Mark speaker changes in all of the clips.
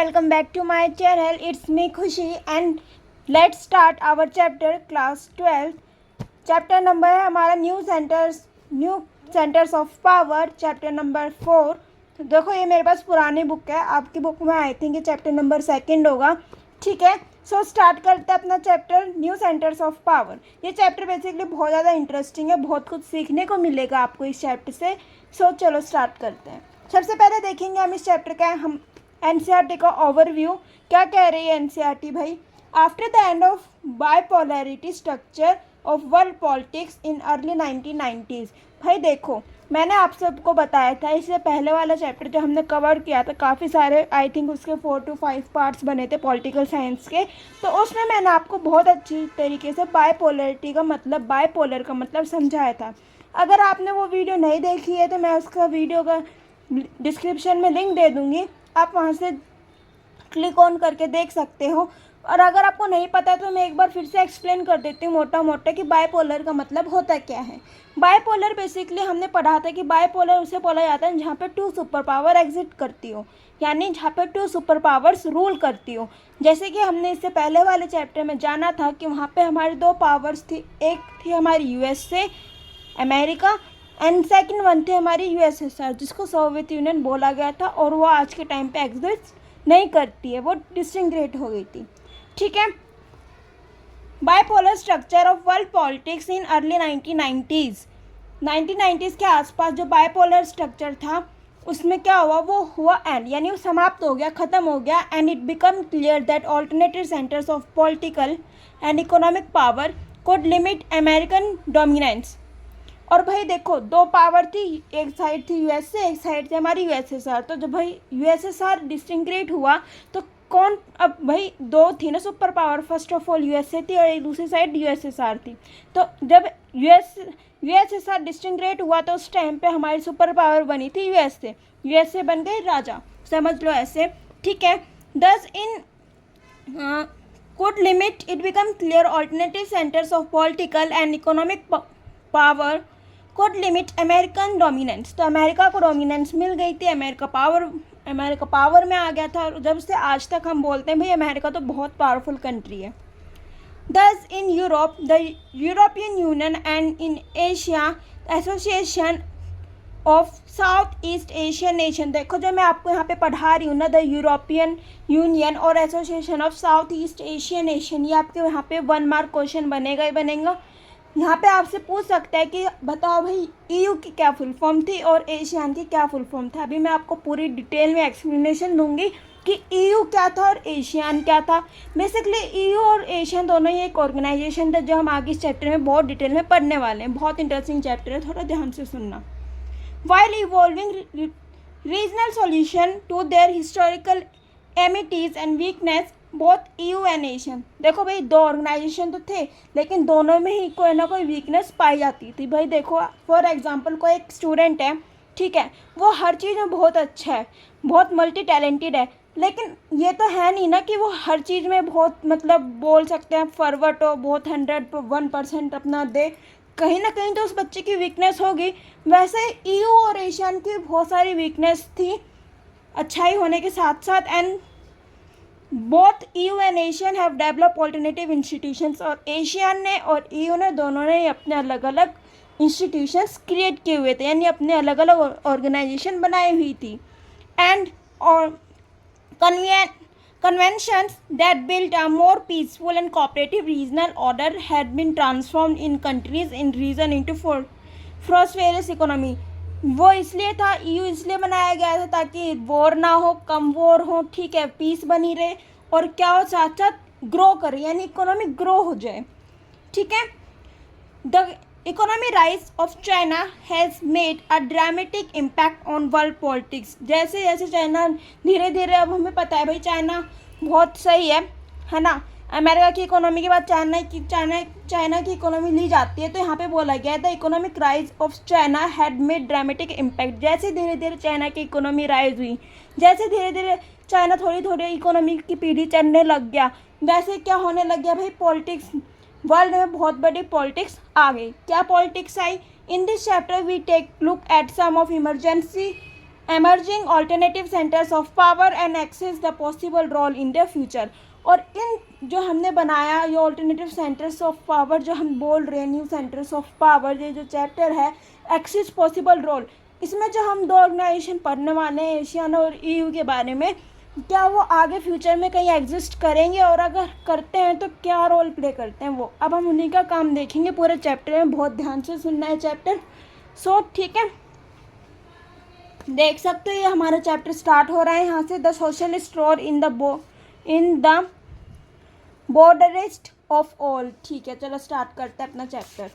Speaker 1: welcome back to my channel. It's me Khushi and let's start our chapter class 12. Chapter number है हमारा new centres of power, chapter number 4. तो देखो ये मेरे पास पुरानी book है, आपकी बुक में आई थिंक ये चैप्टर नंबर 2 होगा. ठीक है, सो स्टार्ट करते हैं अपना chapter new centres of power. ये चैप्टर बेसिकली बहुत ज़्यादा इंटरेस्टिंग है, बहुत कुछ सीखने को मिलेगा आपको इस चैप्टर से. सो चलो स्टार्ट करते हैं. सबसे पहले देखेंगे हम इस चैप्टर का हम एनसीईआरटी का ओवरव्यू. क्या कह रही है एनसीईआरटी भाई? After the end of bipolarity structure of world politics in early 1990s. भाई देखो, मैंने आप सबको बताया था इससे पहले वाला चैप्टर जो हमने कवर किया था, काफ़ी सारे आई थिंक उसके 4 to 5 पार्ट्स बने थे पॉलिटिकल साइंस के. तो उसमें मैंने आपको बहुत अच्छी तरीके से बाइपोलैरिटी का मतलब, बाइपोलर का मतलब समझाया था. अगर आपने वो वीडियो नहीं देखी है तो मैं उसका वीडियो का डिस्क्रिप्शन में लिंक दे दूँगी, आप वहाँ से क्लिक ऑन करके देख सकते हो. और अगर आपको नहीं पता तो मैं एक बार फिर से एक्सप्लेन कर देती हूँ मोटा मोटा कि बाइपोलर का मतलब होता क्या है. बाइपोलर बेसिकली हमने पढ़ा था कि बाइपोलर उसे बोला जाता है जहाँ पे 2 सुपर पावर एग्जिस्ट करती हो, यानी जहाँ पे 2 सुपर पावर्स रूल करती हो. जैसे कि हमने इससे पहले वाले चैप्टर में जाना था कि वहाँ पे हमारी 2 पावर्स थी. एक थी हमारी USA America and second one थी हमारी यूएसएसआर, जिसको सोवियत यूनियन बोला गया था और वो आज के टाइम पे एग्जिस्ट नहीं करती है, वो डिसइंटीग्रेट हो गई थी. ठीक है, bipolar structure of world politics in early 1990s के आसपास जो बाइपोलर स्ट्रक्चर था उसमें क्या हुआ, वो हुआ एंड, यानी वो समाप्त हो गया, ख़त्म हो गया. And it become clear that alternative centres of political and economic power could limit American dominance. और भाई देखो 2 पावर थी, एक साइड थी यूएसए, एक साइड थी हमारी यूएसएसआर. तो जब भाई यूएसएसआर डिसइंटीग्रेट हुआ तो कौन, अब भाई 2 थी ना super power. First of all USA थी और एक दूसरी साइड यूएसएसआर थी. तो जब यूएसएसआर डिसइंटीग्रेट हुआ तो उस टाइम पे हमारी सुपर पावर बनी थी यूएसए. यूएसए बन गई राजा, समझ लो ऐसे. ठीक है, दस इन could limit it become clear alternative centers of political and economic power could limit American dominance. तो अमेरिका को डोमिनेंस मिल गई थी, अमेरिका पावर में आ गया था. और जब से आज तक हम बोलते हैं भाई अमेरिका तो बहुत पावरफुल कंट्री है. दस in Europe the European union and in Asia association of south east Asian nation. देखो जो मैं आपको यहाँ पे पढ़ा रही हूँ ना, द यूरोपियन यूनियन और association of south east Asian nation, ये आपके यहाँ पे 1 मार्क क्वेश्चन बनेगा ही बनेगा. यहाँ पे आपसे पूछ सकता है कि बताओ भाई ईयू की क्या फुल फॉर्म थी और एशियन की क्या फुल फॉर्म था. अभी मैं आपको पूरी डिटेल में एक्सप्लेनेशन दूंगी कि ईयू क्या था और एशियन क्या था. बेसिकली ईयू और एशियन दोनों ही एक ऑर्गेनाइजेशन था जो हम आगे इस चैप्टर में बहुत डिटेल में पढ़ने वाले हैं. बहुत इंटरेस्टिंग चैप्टर है, थोड़ा ध्यान से सुनना. While evolving regional solution to their historical enmities and weakness, both EU and Asian. देखो भाई 2 ऑर्गेनाइजेशन तो थे लेकिन दोनों में ही कोई ना कोई वीकनेस पाई जाती थी. भाई देखो फॉर एग्जांपल कोई एक स्टूडेंट है, ठीक है, वो हर चीज़ में बहुत अच्छा है, बहुत मल्टी टैलेंटेड है, लेकिन ये तो है नहीं ना कि वो हर चीज़ में बहुत मतलब बोल सकते हैं फॉरवर्ड हो, बहुत 101% अपना दे. कहीं ना कहीं तो उस बच्चे की वीकनेस होगी. वैसे ईयू और एशियन की बहुत सारी वीकनेस थी अच्छाई होने के साथ साथ. And both EU and Asian have develop alternative institutions. और एशियन ने और ईयू ने दोनों ने अपने अलग अलग इंस्टीट्यूशंस क्रिएट किए हुए थे, यानी अपने अलग अलग ऑर्गेनाइजेशन बनाई हुई थी. एंड और conventions that built a more peaceful and cooperative regional order had been transformed in countries in region into prosperous economy. वो इसलिए था, ईयू इसलिए बनाया गया था ताकि वॉर ना हो, कम वॉर हो, ठीक है, पीस बनी रहे और क्या हो साथ साथ ग्रो करे, यानी इकोनॉमी ग्रो हो जाए. ठीक है, the economy rise of China has made a dramatic impact on world politics. जैसे जैसे चाइना धीरे धीरे, अब हमें पता है भाई चाइना बहुत सही है ना. अमेरिका की इकोनॉमी के बाद चाइना की इकोनॉमी ली जाती है. तो यहाँ पे बोला गया है the economic rise of China had made dramatic impact. जैसे धीरे धीरे चाइना की इकोनॉमी राइज हुई, जैसे धीरे धीरे चाइना थोड़ी थोड़ी इकोनॉमी की पीढ़ी चढ़ने लग गया, वैसे क्या होने लग गया भाई, पॉलिटिक्स वर्ल्ड में बहुत बड़ी पॉलिटिक्स आ गई. क्या पॉलिटिक्स आई? In this chapter we take look at some of emergency emerging alternative centers of power and access the possible role in the future। और इन जो हमने बनाया ये ऑल्टरनेटिव सेंटर्स ऑफ पावर जो हम बोल रहे हैं, न्यू सेंटर्स ऑफ पावर, ये जो चैप्टर है एक्सिस पॉसिबल रोल, इसमें जो हम दो ऑर्गेनाइजेशन पढ़ने वाले हैं एशियन और ईयू के बारे में, क्या वो आगे फ्यूचर में कहीं एग्जिस्ट करेंगे और अगर करते हैं तो क्या रोल प्ले करते हैं वो। अब हम उन्हीं का काम देखेंगे पूरे चैप्टर में, बहुत ध्यान से सुनना है चैप्टर। सो ठीक है, देख सकते हो ये हमारा चैप्टर स्टार्ट हो रहा है यहाँ से, the socialist role in the बॉर्डरिस्ट ऑफ ऑल। ठीक है, चलो स्टार्ट करते हैं अपना चैप्टर।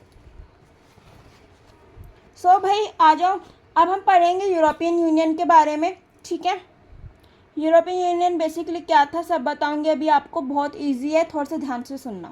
Speaker 1: सो भाई आ जाओ, अब हम पढ़ेंगे यूरोपियन यूनियन के बारे में। ठीक है, यूरोपियन यूनियन बेसिकली क्या था सब बताऊंगी अभी आपको, बहुत इजी है, थोड़ा सा ध्यान से सुनना।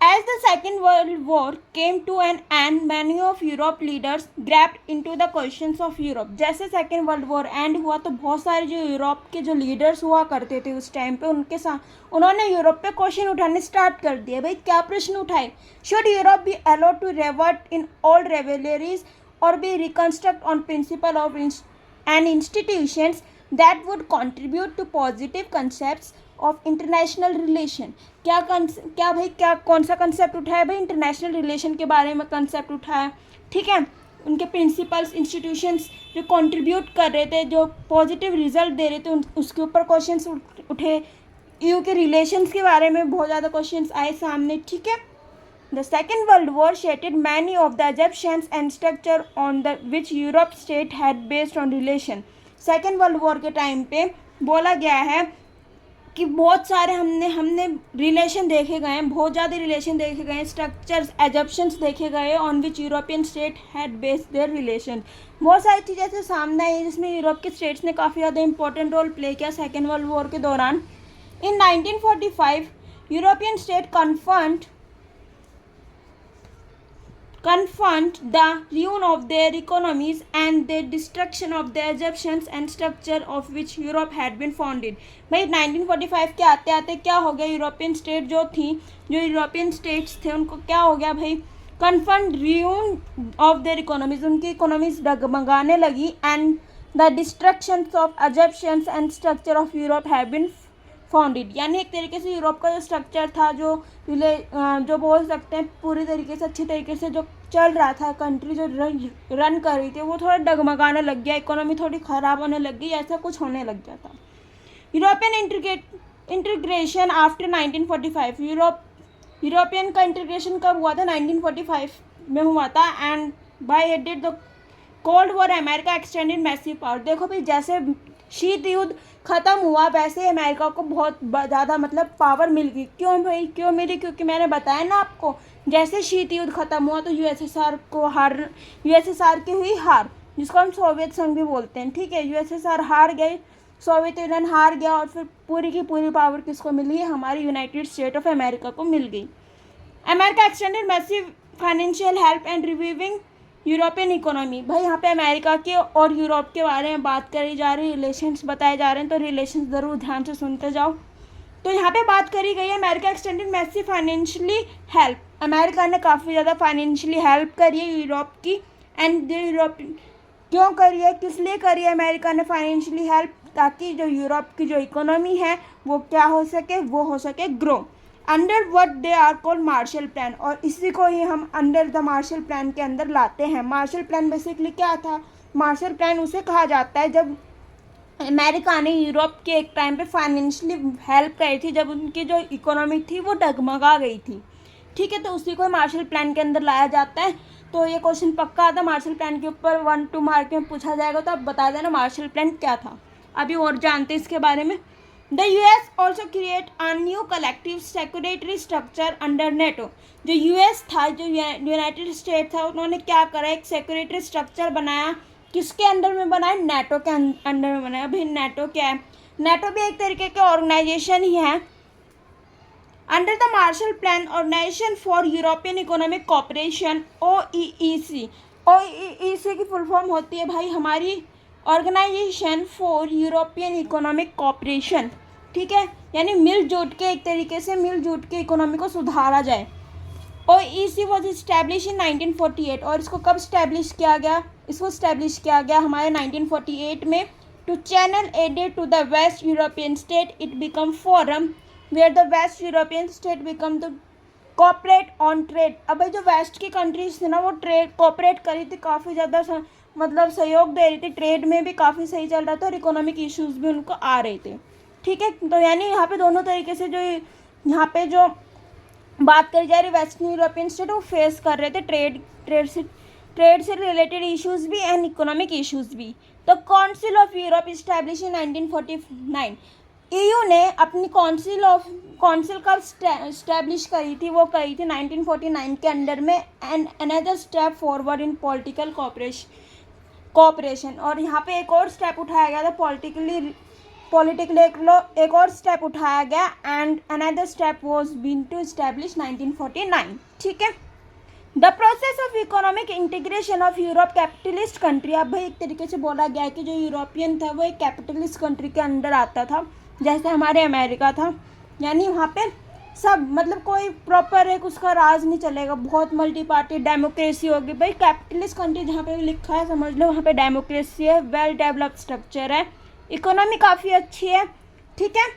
Speaker 1: As the Second World War came to an end, many of Europe leaders grabbed into the questions of Europe। जैसे सेकेंड वर्ल्ड वॉर एंड हुआ तो बहुत सारे जो यूरोप के जो लीडर्स हुआ करते थे उस टाइम पे, उनके साथ उन्होंने यूरोप पे क्वेश्चन उठाने स्टार्ट कर दिए। भाई क्या प्रश्न उठाए? Should Europe be allowed to revert in old revelries और be reconstruct on principle of and institutions that would contribute to positive concepts of international relation. क्या कौन सा कंसेप्ट उठाया भाई? इंटरनेशनल रिलेशन के बारे में कंसेप्ट उठाया। ठीक है, उनके प्रिंसिपल्स, इंस्टीट्यूशंस जो कंट्रीब्यूट कर रहे थे, जो पॉजिटिव रिजल्ट दे रहे थे, उसके ऊपर क्वेश्चंस उठे। ईयू के रिलेशंस के बारे में बहुत ज़्यादा क्वेश्चंस आए सामने। ठीक है, the second world war shattered many of the assumptions and structure on the which Europe state had based on relation। Second world war के टाइम पे बोला गया है कि बहुत सारे हमने रिलेशन देखे गए हैं, बहुत ज़्यादा रिलेशन देखे गए हैं, स्ट्रक्चर्स, एजप्शंस देखे गए on which European state had based there relation. बहुत सारी चीज़ें ऐसे सामने आई जिसमें यूरोप के स्टेट्स ने काफ़ी ज़्यादा इंपॉर्टेंट रोल प्ले किया सेकेंड वर्ल्ड वॉर के दौरान। इन 1945 European state confront the ruin of their economies and the destruction of the assumptions and structure of which Europe had been founded। भाई 1945 के आते आते क्या हो गया, यूरोपियन स्टेट जो यूरोपियन स्टेट्स थे उनको क्या हो गया भाई? Comfort ruin of their economies, उनकी इकोनॉमीज डगमगाने लगी, and the destruction of assumptions and structure of Europe have been founded. यानी एक तरीके से यूरोप का जो स्ट्रक्चर था, जो बोल सकते हैं पूरी तरीके से अच्छी तरीके से जो चल रहा था, कंट्री जो रन कर रही थी, वो थोड़ा डगमगाने लग गया, इकोनॉमी थोड़ी ख़राब होने लग गई, ऐसा कुछ होने लग गया था। European integration after 1945। यूरोपियन का इंटीग्रेशन कब हुआ था? 1945 में हुआ था। And by added the cold war America extended massive power. देखो भाई, जैसे शीत युद्ध ख़त्म हुआ वैसे अमेरिका को बहुत ज़्यादा मतलब पावर मिल गई। क्यों भाई, क्यों मिली? क्योंकि मैंने बताया ना आपको, जैसे शीत युद्ध ख़त्म हुआ तो यूएसएसआर की हुई हार, जिसको हम सोवियत संघ भी बोलते हैं। ठीक है, यूएसएसआर हार गए, सोवियत यूनियन हार गया, और फिर पूरी की पूरी पावर किसको मिली है? हमारी यूनाइटेड स्टेट ऑफ अमेरिका को मिल गई। America extended massive financial help and reviving European economy. भाई यहाँ पे अमेरिका के और यूरोप के बारे में बात करी जा रही, रिलेशंस बताए जा रहे हैं, तो रिलेशंस ज़रूर ध्यान से सुनते जाओ। तो यहाँ पे बात करी गई है America extended massive financially help. America ने काफ़ी ज़्यादा फाइनेंशियली हेल्प करी है यूरोप की, एंड यूरोप क्यों करी है, किस लिए करी है अमेरिका ने फाइनेंशियली हेल्प? ताकि जो यूरोप की जो इकोनॉमी है वो क्या हो सके, वो हो सके grow under what they are called Marshall plan. और इसी को ही हम अंडर द मार्शल प्लान के अंदर लाते हैं। मार्शल प्लान बेसिकली क्या था? मार्शल प्लान उसे कहा जाता है जब अमेरिका ने यूरोप के एक टाइम पे फाइनेंशियली हेल्प करी थी, जब उनकी जो इकोनॉमी थी वो डगमगा गई थी। ठीक है, तो उसी को मार्शल प्लान के अंदर लाया जाता है। तो ये क्वेश्चन पक्का आता, मार्शल प्लान के ऊपर 1-2 मार्क में पूछा जाएगा, तो आप बता देना मार्शल प्लान क्या था। अभी और जानते हैं इसके बारे में। The US also create a new collective security structure under NATO. जो यूएस था, जो यूनाइटेड स्टेट था, उन्होंने क्या करा, एक सेक्यूरिटी स्ट्रक्चर बनाया। किसके अंडर में बनाया? नेटो के अंडर में बनाया। भाई नेटो क्या है? नेटो भी एक तरीके के ऑर्गेनाइजेशन ही है। Under the Marshall plan organization for European economic cooperation, OEEC। OEEC की फुल फॉर्म होती है भाई हमारी organization for European economic cooperation. ठीक है, यानी मिलजुल के, एक तरीके से मिलजुल के इकोनॉमी को सुधारा जाए। ओईसी वॉज इस्टेब्लिश इन 1948 और इसको कब इस्टेब्लिश किया गया? इसको इस्टेब्लिश किया गया हमारे 1948 में। To channel added to the west European state it become forum where the west European state become the cooperate on trade. अब भाई जो वेस्ट की कंट्रीज थी ना वो ट्रेड कॉपरेट करी थी, काफ़ी ज़्यादा मतलब सहयोग दे रही थी, ट्रेड में भी काफ़ी सही चल रहा था और इकोनॉमिक इश्यूज भी उनको आ रहे थे। ठीक है, तो यानी यहाँ पे दोनों तरीके से जो यहाँ पे जो बात करी जा रही वेस्टर्न यूरोपियन स्टेट वो फेस कर रहे थे ट्रेड से रिलेटेड इश्यूज भी एंड इकोनॉमिक इश्यूज भी। तो council of Europe establish in 1949। EU ने अपनी काउंसिल कब इस्टेब्लिश करी थी? वो करी थी 1949 के अंडर में। And another step forward in political cooperation. और यहाँ पे एक और स्टेप उठाया गया था पॉलिटिकली एक और स्टेप उठाया गया। And another step was been to establish 1949। ठीक है, the process of economic integration of Europe capitalist country. अब भाई एक तरीके से बोला गया है कि जो यूरोपियन था वो एक कैपिटलिस्ट कंट्री के अंडर आता था, जैसे हमारे अमेरिका था। यानी वहाँ पे सब मतलब कोई प्रॉपर एक उसका राज नहीं चलेगा, बहुत मल्टी पार्टी डेमोक्रेसी होगी। भाई कैपिटलिस्ट कंट्री जहाँ पे लिखा है समझ लो वहाँ पे डेमोक्रेसी है, वेल डेवलप्ड स्ट्रक्चर है, इकोनॉमी काफ़ी अच्छी है। ठीक है,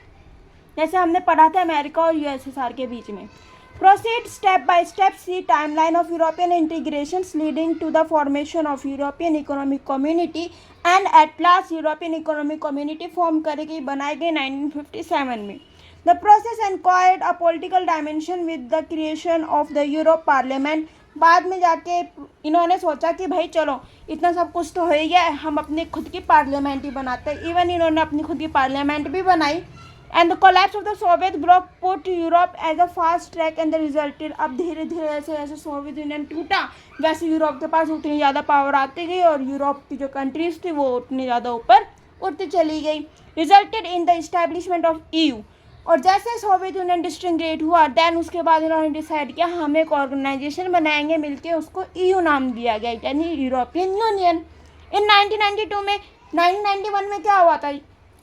Speaker 1: जैसे हमने पढ़ा था अमेरिका और यूएसएसआर के बीच में। Proceed step by step, see timeline of European integrations leading to the formation of European Economic Community and at last European Economic Community form करेगी बनाई गई 1957 में। The process acquired a political dimension with the creation of the Europe Parliament। बाद में जाके इन्होंने सोचा कि भाई चलो इतना सब कुछ तो हो ही गया, हम अपनी खुद की पार्लियामेंट ही बनाते हैं। इवन इन्होंने अपनी खुद की पार्लियामेंट भी बनाई। And the collapse of the Soviet bloc put Europe as a fast track and the resulted. अब धीरे धीरे जैसे जैसे सोवियत यूनियन टूटा वैसे यूरोप के पास उतनी ज़्यादा पावर आती गई और यूरोप की जो कंट्रीज थी वो उतनी ज़्यादा ऊपर उठती चली गई। Resulted in the establishment of EU. और जैसे सोवियत यूनियन डिसइंटीग्रेट हुआ देन उसके बाद इन्होंने डिसाइड किया हम एक ऑर्गेनाइजेशन बनाएंगे मिलके, उसको ईयू नाम दिया गया यानी यूरोपियन यूनियन। इन 1991 में क्या हुआ था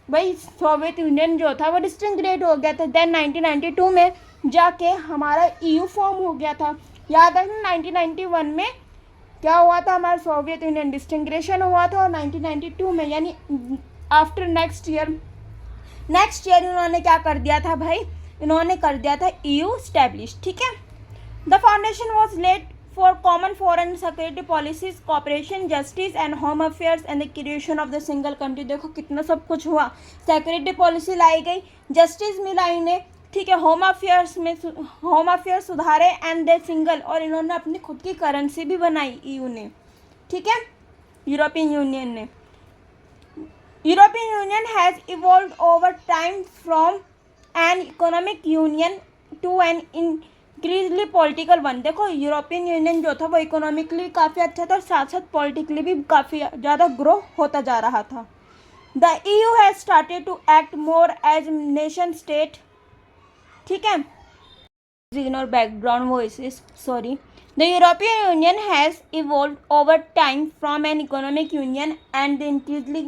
Speaker 1: भाई? सोवियत यूनियन जो था वो डिसइंटीग्रेट हो गया था। देन 1992 में जाके हमारा ईयू फॉर्म हो गया था। याद है 1991 में क्या हुआ था? हमारा सोवियत यूनियन डिसइंटीग्रेशन हुआ था और 1992 में यानी आफ्टर नेक्स्ट ईयर इन्होंने क्या कर दिया था भाई? इन्होंने कर दिया था ईयू स्टैब्लिश। ठीक है, the foundation was laid for common foreign security policies, cooperation, justice and home affairs and the creation of the single country। देखो कितना सब कुछ हुआ, सिक्योरिटी पॉलिसी लाई गई, जस्टिस मिला इन्हें। ठीक है, होम अफेयर्स सुधारे एंड दे सिंगल, और इन्होंने अपनी खुद की करेंसी भी बनाई ईयू ने। ठीक है, यूरोपियन यूनियन ने। European union has evolved over time from an economic union to an increasingly political one. देखो यूरोपियन यूनियन जो था वो इकोनॉमिकली काफ़ी अच्छा था और साथ साथ पॉलिटिकली भी काफ़ी ज़्यादा ग्रो होता जा रहा था। The EU has started to act more as nation state. ठीक है, ignore background voices, sorry. The European union has evolve over time from an economic union and the increasingly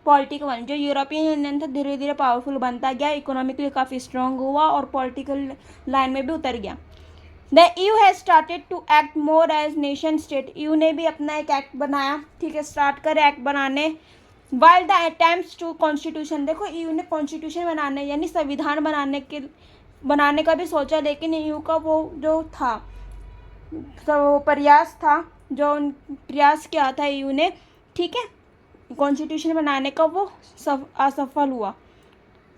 Speaker 1: political one. जो European Union था धीरे धीरे powerful बनता गया, economically काफ़ी strong हुआ और पॉलिटिकल लाइन में भी उतर गया। The EU has started to act more as nation state. EU ने भी अपना एक एक्ट बनाया। ठीक है, स्टार्ट करे एक्ट बनाने। While the attempts to constitution. देखो EU ने कॉन्स्टिट्यूशन बनाने यानी संविधान बनाने का भी सोचा, लेकिन EU का वो जो था तो प्रयास किया था EU ने। ठीक है, कॉन्स्टिट्यूशन बनाने का वो असफल हुआ।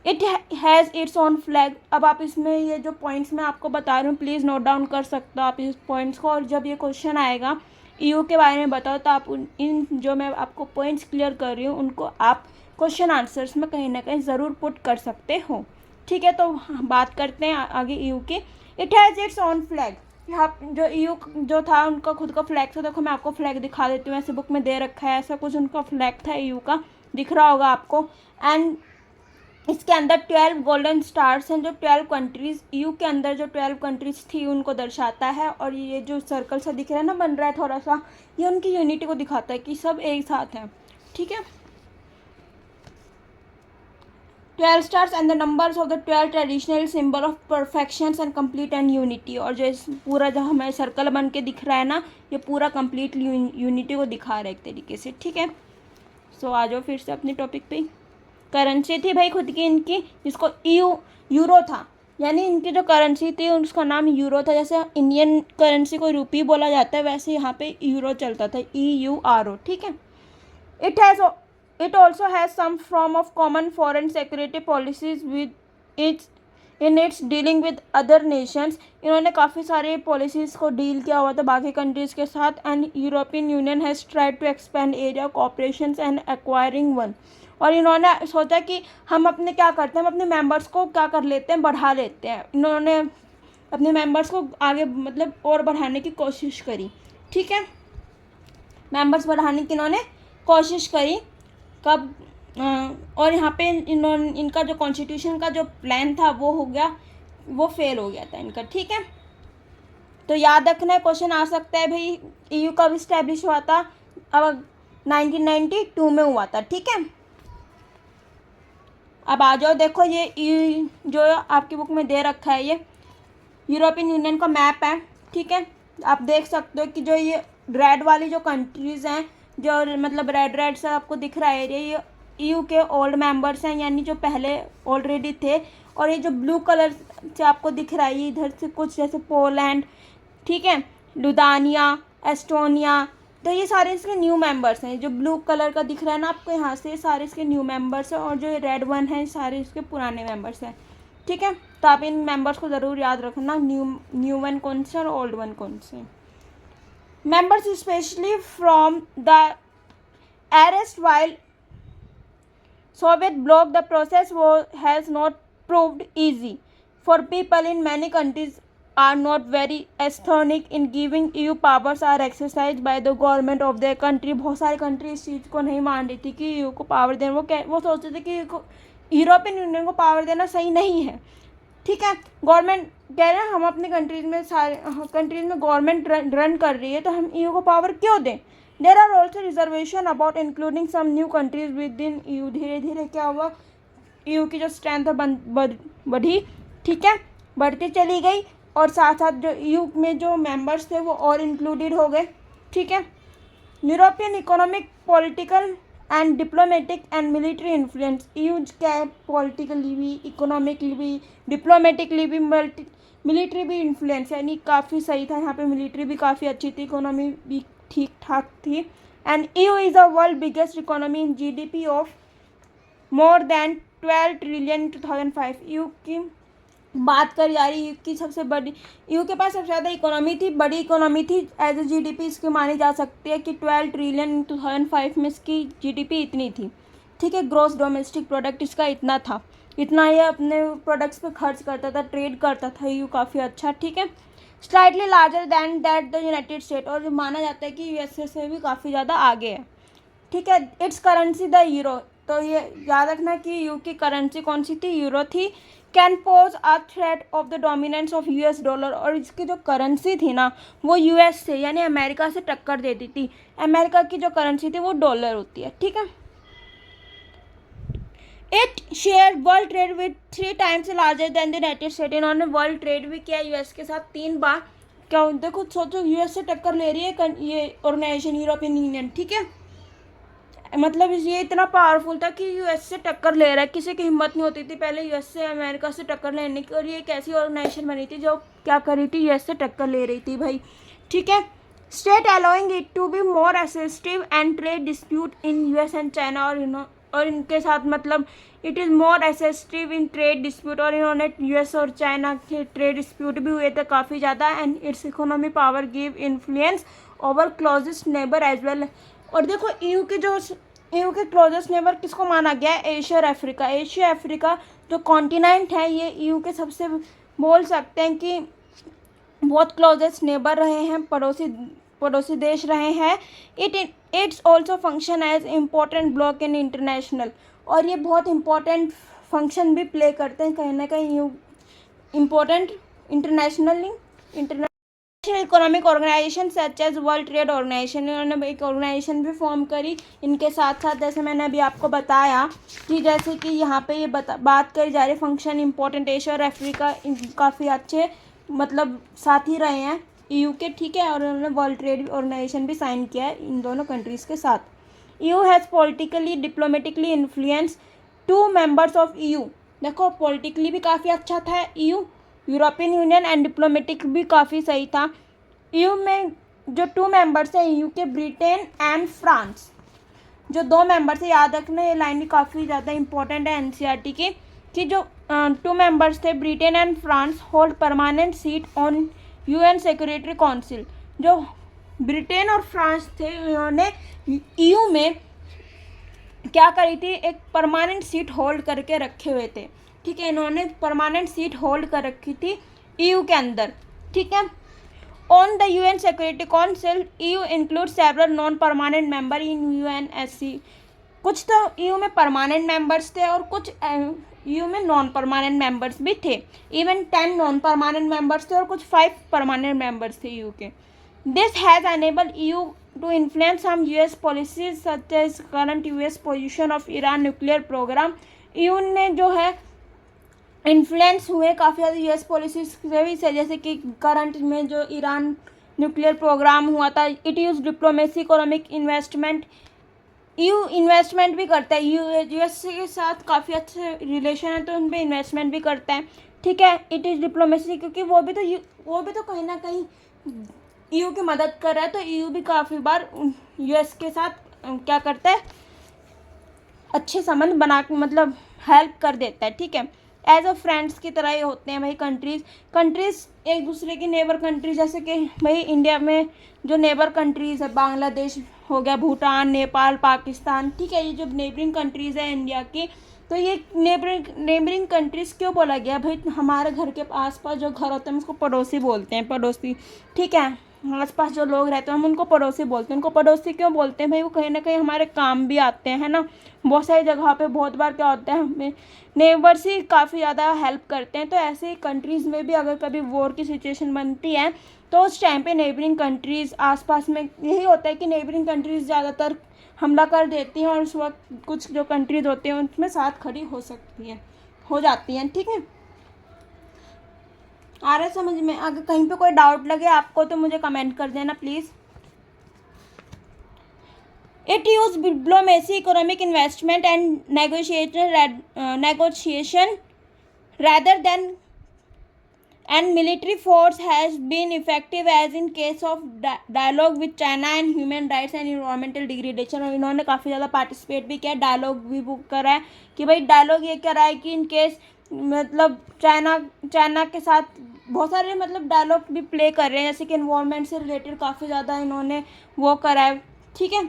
Speaker 1: It has its own flag. अब आप इसमें ये जो पॉइंट्स मैं आपको बता रही हूँ प्लीज़ नोट डाउन कर सकते हो आप इस पॉइंट्स को, और जब ये क्वेश्चन आएगा ईयू के बारे में बताओ तो आप इन जो मैं आपको पॉइंट्स क्लियर कर रही हूँ उनको आप क्वेश्चन आंसर्स में कहीं ना कहीं ज़रूर पुट कर सकते हो। ठीक है, तो बात करते हैं आगे ईयू की। It has its own flag. यहाँ जो ईयू जो था उनका खुद का फ्लैग था। देखो मैं आपको फ्लैग दिखा देती हूँ, ऐसे बुक में दे रखा है, ऐसा कुछ उनका फ्लैग था ईयू का, दिख रहा होगा आपको। एंड इसके अंदर 12 गोल्डन स्टार्स हैं जो 12 कंट्रीज़ ईयू के अंदर जो 12 कंट्रीज़ थी उनको दर्शाता है। और ये जो सर्कल सा दिख रहा है ना बन रहा है थोड़ा सा, ये उनकी यूनिटी को दिखाता है कि सब एक साथ हैं। ठीक है, 12 stars and the numbers of the 12 traditional symbol of perfections and complete and unity. और जो इस पूरा जो हमें सर्कल बन के दिख रहा है ना, ये पूरा कंप्लीट यूनिटी को दिखा रहा है एक तरीके से, ठीक है। सो आ जाओ फिर से अपने टॉपिक पे। करेंसी थी भाई खुद की इनकी, जिसको यूरो था, यानी इनकी जो करेंसी थी उसका नाम यूरो था। जैसे इंडियन करेंसी को रुपी बोला जाता है, वैसे यहाँ पे यूरो चलता था, EURO, ठीक है। It also has some form of common foreign security policies with its dealing with other nations। इन्होंने काफ़ी सारे पॉलिसीज़ को डील किया हुआ था बाकी कंट्रीज़ के साथ। And European union has tried to expand area cooperation and acquiring one. और इन्होंने सोचा कि हम अपने क्या करते हैं, हम अपने मेंबर्स को क्या कर लेते हैं, बढ़ा लेते हैं। इन्होंने अपने मेंबर्स को आगे मतलब और बढ़ाने की कोशिश करी, ठीक है। मेंबर्स बढ़ाने की इन्होंने कोशिश करी कब, और यहाँ पे इनका जो कॉन्स्टिट्यूशन का जो प्लान था वो हो गया, वो फेल हो गया था इनका, ठीक है। तो याद रखना, क्वेश्चन आ सकता है भाई EU कब इस्टेब्लिश हुआ था, अब 1992 में हुआ था, ठीक है। अब आ जाओ, देखो ये जो आपकी बुक में दे रखा है, ये यूरोपियन यूनियन का मैप है, ठीक है। आप देख सकते हो कि जो ये रेड वाली जो कंट्रीज़ हैं, जो मतलब रेड से आपको दिख रहा है एरिया, ये EU के ओल्ड मेंबर्स हैं, यानी जो पहले ऑलरेडी थे। और ये जो ब्लू कलर से आपको दिख रहा है, ये इधर से कुछ जैसे पोलैंड, ठीक है, लुधानिया, एस्टोनिया, तो ये सारे इसके न्यू मेंबर्स हैं। जो ब्लू कलर का दिख रहा है ना आपको यहाँ से, सारे इसके न्यू मेंबर्स हैं। और जो रेड वन है, सारे इसके पुराने मेंबर्स हैं, ठीक है। तो आप इन मेंबर्स को ज़रूर याद रखना, न्यू वन कौन से और ओल्ड वन कौन से। Members specially from the arrest while Soviet bloc, the process has not proved easy for people in many countries are not very astonished in giving EU powers are exercised by the government of their country। बहुत सारी country इस चीज़ को नहीं मान रही थी कि EU को पावर देना, वो सोचते थे कि यूरोपियन यूनियन को पावर देना सही नहीं है, ठीक है। गवर्नमेंट कह रहे हैं हम अपनी कंट्रीज़ में, सारे कंट्रीज़ में गवर्नमेंट रन कर रही है, तो हम EU को पावर क्यों दें। There are also reservation about including some new countries with in EU। धीरे धीरे क्या हुआ, EU की जो स्ट्रेंथ बढ़ी, ठीक है, बढ़ती चली गई। और साथ साथ जो EU में जो मेंबर्स थे वो और इंक्लूडेड हो गए, ठीक है। European economic, political and diplomatic and military influence. EU क्या है, पॉलिटिकली भी, इकोनॉमिकली भी, डिप्लोमेटिकली भी, मिलिट्री भी इन्फ्लुएंस, यानी काफ़ी सही था यहाँ पे। मिलिट्री भी काफ़ी अच्छी थी, इकोनॉमी भी ठीक ठाक थी। And EU is the world biggest economy in GDP of more than 12 trillion 2005। EU की बात करी जा रही, EU की सबसे बड़ी, EU के पास सबसे ज़्यादा इकोनॉमी थी, बड़ी इकोनॉमी थी। एज ए GDP इसकी मानी जा सकती है कि 12 ट्रिलियन 2005 में इसकी GDP इतनी थी, ठीक है। ग्रॉस डोमेस्टिक प्रोडक्ट इसका इतना था, इतना ये अपने प्रोडक्ट्स पे खर्च करता था, ट्रेड करता था EU काफ़ी अच्छा, ठीक है। Slightly larger than that the United state, और माना जाता है कि USA से भी काफ़ी ज़्यादा आगे है, ठीक है। इट्स करेंसी द यूरो, तो ये याद रखना कि EU की करेंसी कौन सी थी, यूरो थी। Can pose a threat of the dominance of US dollar, और इसकी जो करेंसी थी ना वो US से यानी अमेरिका से टक्कर देती थी। अमेरिका की जो करेंसी थी वो डॉलर होती है, ठीक है। It share world trade with 3 times larger than the United state. इन्होंने वर्ल्ड ट्रेड भी किया US के साथ 3 बार। क्या देखो, सोचो US से टक्कर ले रही है ये ऑर्गेनाइजेशन यूरोपियन यूनियन, ठीक है। मतलब ये इतना पावरफुल था कि US से टक्कर ले रहा है, किसी की हिम्मत नहीं होती थी पहले US से अमेरिका से टक्कर लेने की। और ये एक ऐसी ऑर्गेनाइजेशन बनी थी जो क्या कर रही थी, US से टक्कर ले रही थी भाई, ठीक है। State allowing it to be more assistive and trade dispute in US and China, और इनके साथ मतलब it is more assistive in trade dispute, और इन्होंने US और चाइना के ट्रेड डिस्प्यूट भी हुए थे काफ़ी ज़्यादा। And its economy power give influence over closest neighbour as well. और देखो EU के क्लोजेस्ट नेबर किसको माना गया है, एशिया और अफ्रीका। एशिया अफ्रीका जो कॉन्टिनेंट है ये EU के सबसे बोल सकते हैं कि बहुत क्लोजेस्ट नेबर रहे हैं, पड़ोसी देश रहे हैं। It's also function as important bloc in international, और ये बहुत इंपॉर्टेंट फंक्शन भी प्ले करते हैं कहीं ना कहीं, important internationally economic organization such as world trade organization, इन्होंने एक ऑर्गेनाइजेशन भी फॉर्म करी। इनके साथ साथ जैसे मैंने अभी आपको बताया कि जैसे कि यहाँ पे ये बात करी जा रही फंक्शन इम्पोर्टेंट एशिया और अफ्रीका काफ़ी अच्छे मतलब साथी रहे हैं ईयू के, ठीक है। और उन्होंने वर्ल्ड ट्रेड ऑर्गेनाइजेशन भी साइन किया है इन दोनों कंट्रीज़ के साथ। EU has politically diplomatically influence 2 members of EU. देखो पॉलिटिकली भी काफ़ी अच्छा था EU, European union, and diplomatic भी काफ़ी सही था। ईयू में जो 2 मेंबर्स हैं ईयू के, ब्रिटेन एंड फ्रांस, जो 2 मेंबर्स है, याद रखना ये लाइन भी काफ़ी ज़्यादा इंपॉर्टेंट है एनसीईआरटी की, कि जो 2 मेंबर्स थे Britain and France hold permanent seat on UN security council. जो ब्रिटेन और फ्रांस थे उन्होंने ईयू में क्या करी थी, एक परमानेंट सीट होल्ड करके रखे हुए थे, ठीक है। इन्होंने परमानेंट सीट होल्ड कर रखी थी ईयू के अंदर, ठीक है। On the UN security council EU include several non permanent member in UNSC. कुछ तो ईयू में परमानेंट मेंबर्स थे और कुछ ईयू में नॉन परमानेंट मेंबर्स भी थे। इवन 10 नॉन परमानेंट मेंबर्स थे और कुछ 5 परमानेंट मेंबर्स थे ईयू के। This has enabled EU to influence some US policies such as current US position of Iran nuclear program। EU ने जो है इन्फ्लुएंस हुए काफ़ी ज़्यादा यूएस पॉलिसीज से भी, से जैसे कि करंट में जो ईरान न्यूक्लियर प्रोग्राम हुआ था। It use diplomacy, economic investment, EU investment भी करता है, यूएस के साथ काफ़ी अच्छे रिलेशन है तो उन पर इन्वेस्टमेंट भी करता है, ठीक है। इट इज़ डिप्लोमेसी क्योंकि वो भी तो कहीं ना कहीं ईयू की मदद कर रहा है, तो ईयू भी काफ़ी बार यूएस के साथ क्या करता है, अच्छे संबंध बना मतलब हेल्प कर देता है, ठीक है। एज अ फ्रेंड्स की तरह ये होते हैं भाई कंट्रीज़ एक दूसरे की नेबर कंट्रीज, जैसे कि भाई इंडिया में जो नेबर कंट्रीज़ है, बांग्लादेश हो गया, भूटान, नेपाल, पाकिस्तान, ठीक है। ये जो नेबरिंग कंट्रीज़ है इंडिया की, तो ये नेबरिंग कंट्रीज़ क्यों बोला गया भाई, हमारे घर के आसपास जो घर होते हैं उसको पड़ोसी बोलते हैं, पड़ोसी, ठीक है। आसपास जो लोग रहते हैं हम उनको पड़ोसी बोलते हैं। उनको पड़ोसी क्यों बोलते हैं भाई, वो कहीं ना कहीं हमारे काम भी आते हैं, है ना। बहुत सारी जगह पे बहुत बार क्या होता है, हमें नेबर्स ही काफ़ी ज़्यादा हेल्प करते हैं। तो ऐसे ही कंट्रीज़ में भी अगर कभी वॉर की सिचुएशन बनती है तो उस टाइम पे नेबरिंग कंट्रीज़ आसपास में यही होता है कि नेबरिंग कंट्रीज़ ज़्यादातर हमला कर देती हैं और उस वक्त कुछ जो कंट्रीज़ होती हैं उनमें साथ खड़ी हो जाती हैं, ठीक है। आ रहा है समझ में? अगर कहीं पे कोई डाउट लगे आपको तो मुझे कमेंट कर देना please. It used diplomacy, economic investment, and negotiation rather than, and military force has been effective as in case of dialogue with China and human rights and environmental degradation। और इन्होंने काफ़ी ज़्यादा पार्टिसिपेट भी किया, dialogue भी book करा है कि भाई डायलॉग ये कह रहा है कि इन केस मतलब चाइना के साथ बहुत सारे मतलब डायलॉग भी प्ले कर रहे हैं, जैसे कि इन्वायरमेंट से रिलेटेड काफ़ी ज़्यादा इन्होंने वो करा है, ठीक है।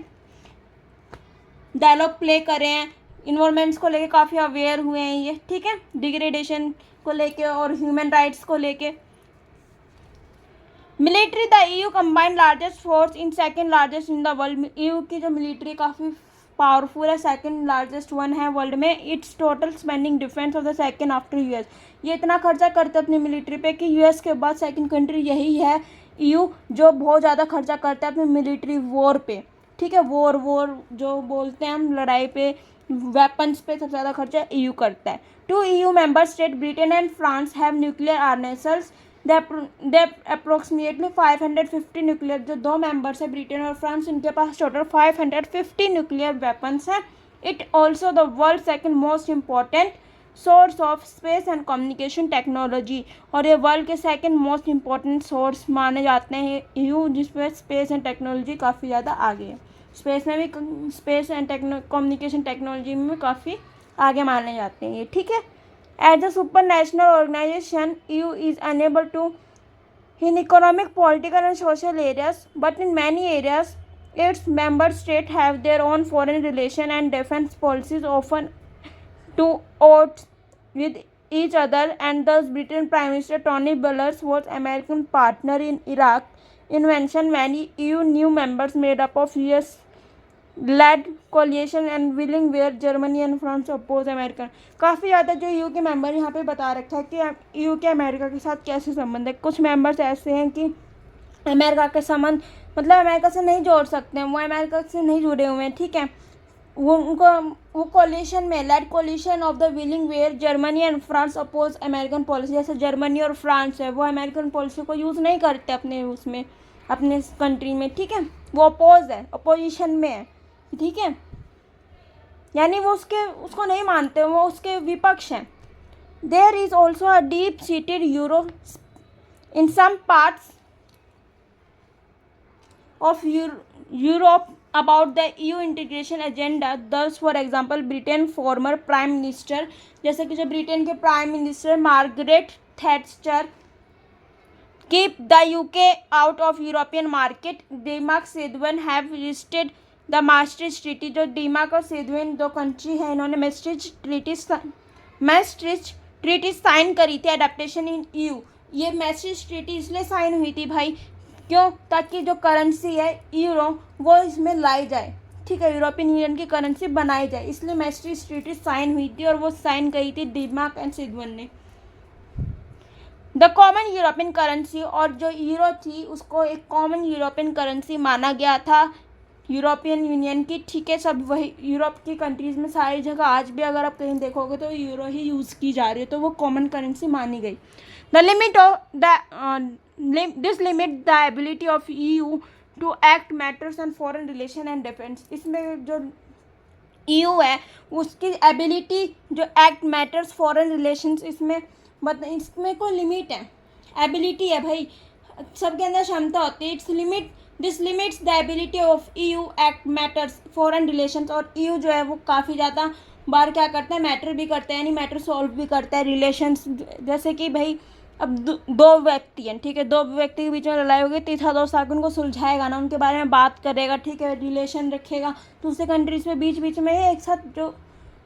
Speaker 1: डायलॉग प्ले करे हैं, इन्वायरमेंट्स को लेके काफ़ी अवेयर हुए हैं ये, ठीक है। डिग्रेडेशन को लेके और ह्यूमन राइट्स को लेके। Military, the EU combined largest force in second largest in the world. EU की जो मिलिट्री काफ़ी पावरफुल है, सेकंड लार्जेस्ट वन है वर्ल्ड में। It's total spending defence of the second after US. ये इतना खर्चा करता है अपनी मिलिट्री पे कि यूएस के बाद सेकंड कंट्री यही है ईयू जो बहुत ज़्यादा खर्चा करता है अपनी मिलिट्री वॉर पे, ठीक है। वॉर जो बोलते हैं हम, लड़ाई पे, वेपन्स पे सबसे ज़्यादा खर्चा ईयू करता है। 2 EU member state Britain and France have nuclear arsenals. They approximately 550 nuclear, जो 2 मेंबर्स है ब्रिटेन और फ्रांस, उनके पास टोटल 550 न्यूक्लियर वेपन्स हैं। It also the world second most important source of space and communication technology. और ये world के second most important source माने जाते हैं ईयू, जिसमें स्पेस एंड टेक्नोलॉजी काफ़ी ज़्यादा आगे है। स्पेस में भी, स्पेस एंड कम्युनिकेशन टेक्नोलॉजी में काफ़ी आगे माने जाते हैं ये, ठीक है। As a super national organization EU is unable to in economic, political and social areas, but in many areas its member state have their own foreign relation and defence policies often to odds with each other, and thus Britain Prime Minister Tony Blair was American partner in Iraq invasion when EU new members made up of US led coalition and willing where Germany and France oppose American। काफ़ी ज़्यादा जो EU के member यहाँ पे बता रखा है कि EU के अमेरिका के साथ कैसे संबंध है। कुछ मेंबर्स ऐसे हैं कि अमेरिका के संबंध, मतलब अमेरिका से नहीं जोड़ सकते हैं, वो अमेरिका से नहीं जुड़े हुए हैं, ठीक है। वो उनको वो कोलिशन में led coalition of the willing where Germany and France oppose American policy, जैसे जर्मनी और फ्रांस है वो अमेरिकन पॉलिसी को यूज़ नहीं करते अपने उसमें, अपने कंट्री में, ठीक है। वो अपोज है, अपोजिशन में है, ठीक है, यानी वो उसको नहीं मानते, वो उसके विपक्ष हैं। There is also a deep seated euro in some parts of Europe about the EU integration agenda. Thus, for example, Britain former Prime Minister, जैसे कि जो ब्रिटेन के prime minister Margaret Thatcher keep the UK out of European market. Denmark Sweden have listed the Maastricht Treaty. जो Denmark और Sweden दो country है, इन्होंने मैस्ट्रिच treaty sign करी थी एडेप्टेशन इन EU। ये मैस्ट्रिच ट्रीटी इसलिए साइन हुई थी भाई, क्यों? ताकि जो करेंसी है यूरो वो इसमें लाई जाए, ठीक है, यूरोपियन यूनियन की करेंसी बनाई जाए, इसलिए मैस्ट्रिच ट्रीटी साइन हुई थी और वो साइन करी थी डेनमार्क एंड स्वीडन ने। द कॉमन यूरोपियन करेंसी, और जो यूरो थी उसको एक कॉमन यूरोपियन करेंसी माना गया था यूरोपियन यूनियन की, ठीक है। सब वही यूरोप की कंट्रीज़ में सारी जगह आज भी अगर आप कहीं देखोगे तो यूरो ही यूज़ की जा रही है, तो वो कॉमन करेंसी मानी गई। The limit of the this limit the ability of EU to act matters and foreign relation and defence. इसमें जो EU है उसकी एबिलिटी जो एक्ट मैटर्स फॉरेन रिलेशंस, इसमें कोई लिमिट है, एबिलिटी है भाई, सबके अंदर क्षमता होती है। This limits the ability of EU act matters foreign relations. और EU जो है वो काफ़ी ज़्यादा बार क्या करता है, मैटर भी करता है, यानी मैटर सॉल्व भी करता है रिलेशंस। जैसे कि भाई अब दो व्यक्ति हैं, ठीक है, दो व्यक्ति के बीच में लड़ाई होगी, तीसरा दोस्त आकर उनको सुलझाएगा ना, उनके बारे में बात करेगा, ठीक है, रिलेशन रखेगा दूसरे कंट्रीज में, बीच में एक साथ जो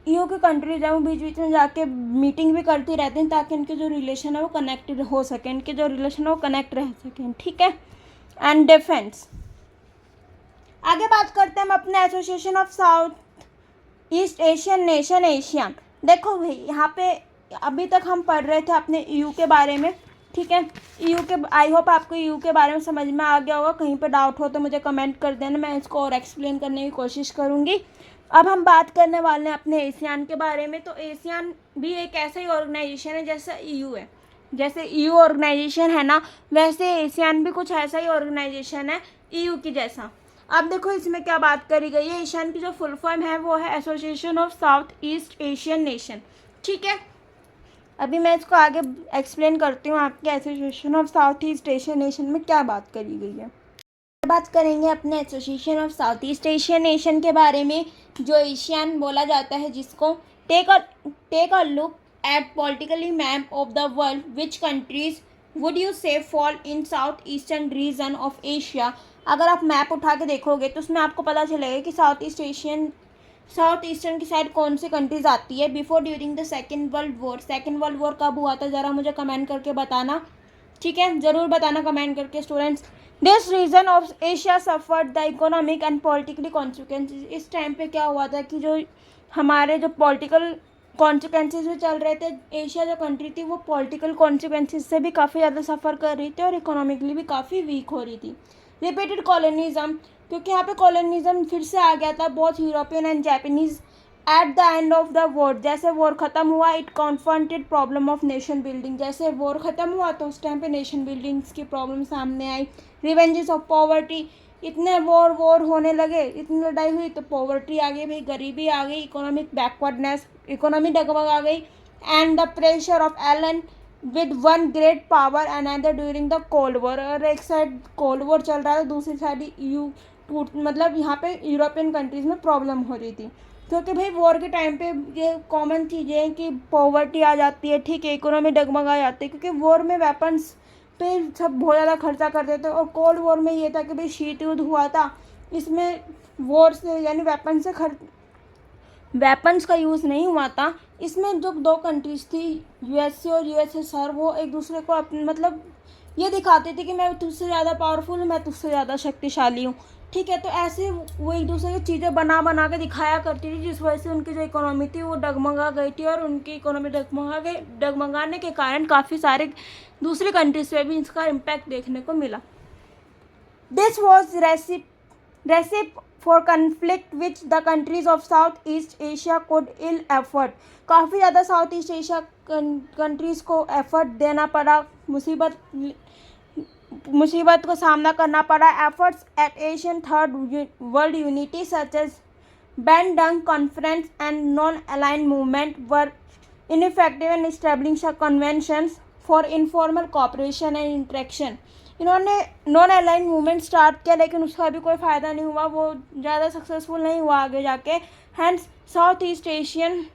Speaker 1: EU की कंट्रीज है वो बीच में जाके मीटिंग भी करती रहती हैं ताकि इनके जो रिलेशन है वो कनेक्टेड हो सके, इनके जो रिलेशन है वो कनेक्ट रह सकें, ठीक है। एंड डिफेंस, आगे बात करते हैं हम अपने association of south east Asian nation ASEAN. देखो भाई यहाँ पे अभी तक हम पढ़ रहे थे अपने EU के बारे में, ठीक है। EU के आई होप आपको EU के बारे में समझ में आ गया होगा। कहीं पे डाउट हो तो मुझे कमेंट कर देना, मैं इसको और एक्सप्लेन करने की कोशिश करूँगी। अब हम बात करने वाले हैं अपने एशियान के बारे में। तो एशियान भी एक ऐसा ही ऑर्गेनाइजेशन है जैसा EU है, जैसे EU ऑर्गेनाइजेशन है ना, वैसे एशियान भी कुछ ऐसा ही ऑर्गेनाइजेशन है EU की जैसा। अब देखो इसमें क्या बात करी गई है, एशियान की जो फुल फॉर्म है वो है association of south east Asian nation, ठीक है। अभी मैं इसको आगे एक्सप्लेन करती हूँ आपके association of south east Asian nation में क्या बात करी गई है। बात करेंगे अपने association of south east Asian nation के बारे में, जो एशियन बोला जाता है, जिसको take a look at politically map of the world, which countries would you say fall in south eastern region of Asia. अगर आप मैप उठा के देखोगे तो उसमें आपको पता चलेगा कि साउथ ईस्टर्न की साइड कौन सी कंट्रीज आती है। Before during the second world war कब हुआ था ज़रा मुझे कमेंट करके बताना, ठीक है, ज़रूर बताना कमेंट करके students. This region of Asia suffered the economic and politically consequences. इस टाइम पे क्या हुआ था कि जो हमारे जो पॉलिटिकल कॉन्सिक्वेंसेज भी चल रहे थे, एशिया जो कंट्री थी वो पॉलिटिकल कॉन्सिक्वेंसेज से भी काफ़ी ज़्यादा सफ़र कर रही थी और इकोनॉमिकली भी काफ़ी वीक हो रही थी। रिपीटेड कॉलोनिज्म, क्योंकि यहाँ पे कॉलोनिज्म फिर से आ गया था, बहुत European and Japanese at the end of the war. जैसे वॉर ख़त्म हुआ, it confronted problem of nation building. जैसे वॉर ख़त्म हुआ तो उस टाइम पे नेशन बिल्डिंग्स की प्रॉब्लम सामने आई। रिवेंजेस ऑफ पॉवर्टी, इतने वॉर होने लगे, इतनी लड़ाई हुई तो पॉवर्टी आ गई भाई, गरीबी आ गई, इकोनॉमिक बैकवर्डनेस, इकोनॉमी डगमग आ गई। And the pressure of align with one great power and other during the cold war. और एक साइड कोल्ड वॉर चल रहा था, दूसरी साइड EU, मतलब यहाँ पे यूरोपियन कंट्रीज़ में प्रॉब्लम हो रही थी, क्योंकि भाई वॉर के टाइम पे ये कॉमन चीज़ें हैं कि पॉवर्टी आ जाती है, ठीक है, इकोनॉमी डगमगा जाती है, क्योंकि वॉर में वेपन्स पे सब बहुत ज़्यादा खर्चा करते थे। और कोल्ड वॉर में ये था कि भाई शीत युद्ध हुआ था, इसमें वॉर से यानी वेपन्स का यूज़ नहीं हुआ था। इसमें जो दो कंट्रीज़ थी USA और USSR, वो एक दूसरे को मतलब ये दिखाते थे कि मैं तुझसे ज़्यादा पावरफुल हूँ, मैं तुझसे ज़्यादा शक्तिशाली हूँ, ठीक है। तो ऐसे वो एक दूसरे की चीज़ें बना के दिखाया करती थी, जिस वजह से उनकी जो इकोनॉमी थी वो डगमगा गई थी। और उनकी इकोनॉमी डगमगाने के कारण काफ़ी सारे दूसरी कंट्रीज पे भी इसका इम्पैक्ट देखने को मिला। This was recipe for conflict which the countries of south east Asia could ill afford. काफ़ी ज़्यादा साउथ ईस्ट एशिया कंट्रीज़ को एफर्ट देना पड़ा, मुसीबत को सामना करना पड़ा। Efforts at Asian third world unity such as Bandung conference and non aligned movement were ineffective in establishing conventions for informal cooperation and interaction. इन्होंने नॉन अलाइन मूवमेंट स्टार्ट किया लेकिन उसका भी कोई फ़ायदा नहीं हुआ, वो ज़्यादा सक्सेसफुल नहीं हुआ आगे जाके। Hence south east Asian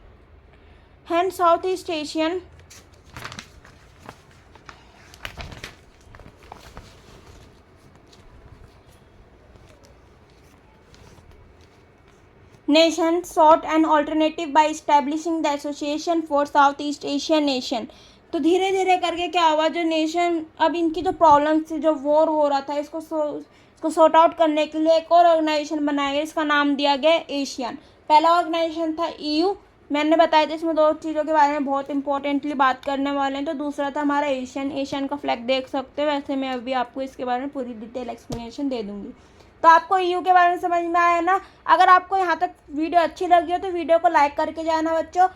Speaker 1: nation sought an alternative by establishing the Association for Southeast Asian Nation। तो धीरे धीरे करके क्या हुआ, जो नेशन अब इनकी जो प्रॉब्लम्स थी, जो वॉर हो रहा था, इसको सॉर्ट आउट करने के लिए एक और ऑर्गेनाइजेशन बनाया गया, इसका नाम दिया गया एशियन। पहला ऑर्गेनाइजेशन था EU, मैंने बताया था इसमें 2 चीज़ों के बारे में बहुत इंपॉर्टेंटली बात करने वाले हैं। तो दूसरा था हमारा एशियन का फ्लैग देख सकते हो, वैसे मैं अभी आपको इसके बारे में पूरी डिटेल एक्सप्लेनेशन दे दूँगी। तो आपको EU के बारे में समझ में आया ना। अगर आपको यहाँ तक वीडियो अच्छी लगी हो तो वीडियो को लाइक करके जाना बच्चों,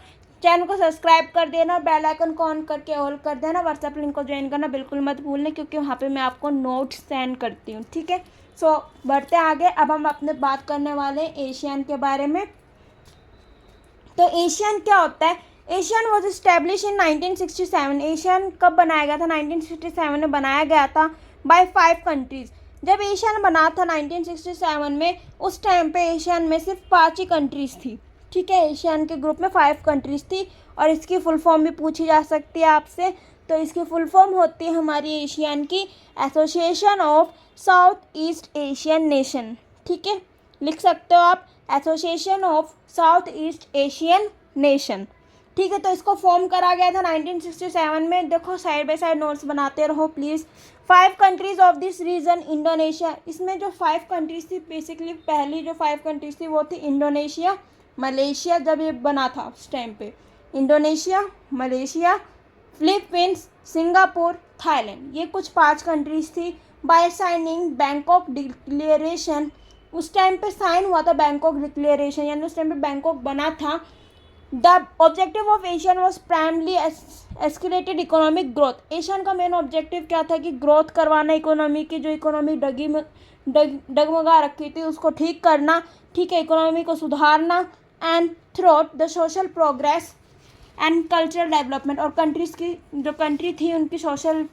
Speaker 1: चैनल को सब्सक्राइब कर देना, बेल आइकन को ऑन करके ऑल कर देना, व्हाट्सएप लिंक को ज्वाइन करना बिल्कुल मत भूलना, क्योंकि वहाँ पे मैं आपको नोट्स सेंड करती हूँ, ठीक है। सो बढ़ते आगे, अब हम अपने बात करने वाले हैं एशियन के बारे में। तो एशियन क्या होता है? Asian was establish in 1967। Asian कब बनाया गया था? 1967 में बनाया गया था बाय 5 कंट्रीज़। जब एशियन बना था 1967 में, उस टाइम पे एशियन में सिर्फ 5 ही कंट्रीज़ थी, ठीक है। एशियन के ग्रुप में 5 कंट्रीज़ थी, और इसकी फुल फॉर्म भी पूछी जा सकती है आपसे। तो इसकी फुल फॉर्म होती है हमारी एशियन की association of south east Asian nation, ठीक है, लिख सकते हो आप, association of south east Asian nation, ठीक है। तो इसको फॉर्म करा गया था 1967 में। देखो साइड बाय साइड नोट्स बनाते रहो please. 5 countries of this region Indonesia. इसमें जो 5 कंट्रीज़ थी, बेसिकली पहली जो 5 कंट्रीज़ थी वो थी इंडोनेशिया, मलेशिया, जब ये बना था उस टाइम पे, Indonesia, Malaysia, Philippines, Singapore, Thailand, ये कुछ 5 कंट्रीज़ थी। बाय साइनिंग बैंकॉक डिक्लेरेशन, उस टाइम पे साइन हुआ था बैंकॉक डिक्लेरेशन, यानी उस टाइम पे बैंकॉक बना था। The objective of Asian was primarily escalated economic growth. Asian का मेन ऑब्जेक्टिव क्या था कि ग्रोथ करवाना, इकोनॉमी की जो इकोनॉमी डगमगा रखी थी उसको ठीक करना, ठीक है, इकोनॉमी को सुधारना, and throat the social progress and cultural development, और कंट्रीज़ की जो कंट्री थी उनकी सोशल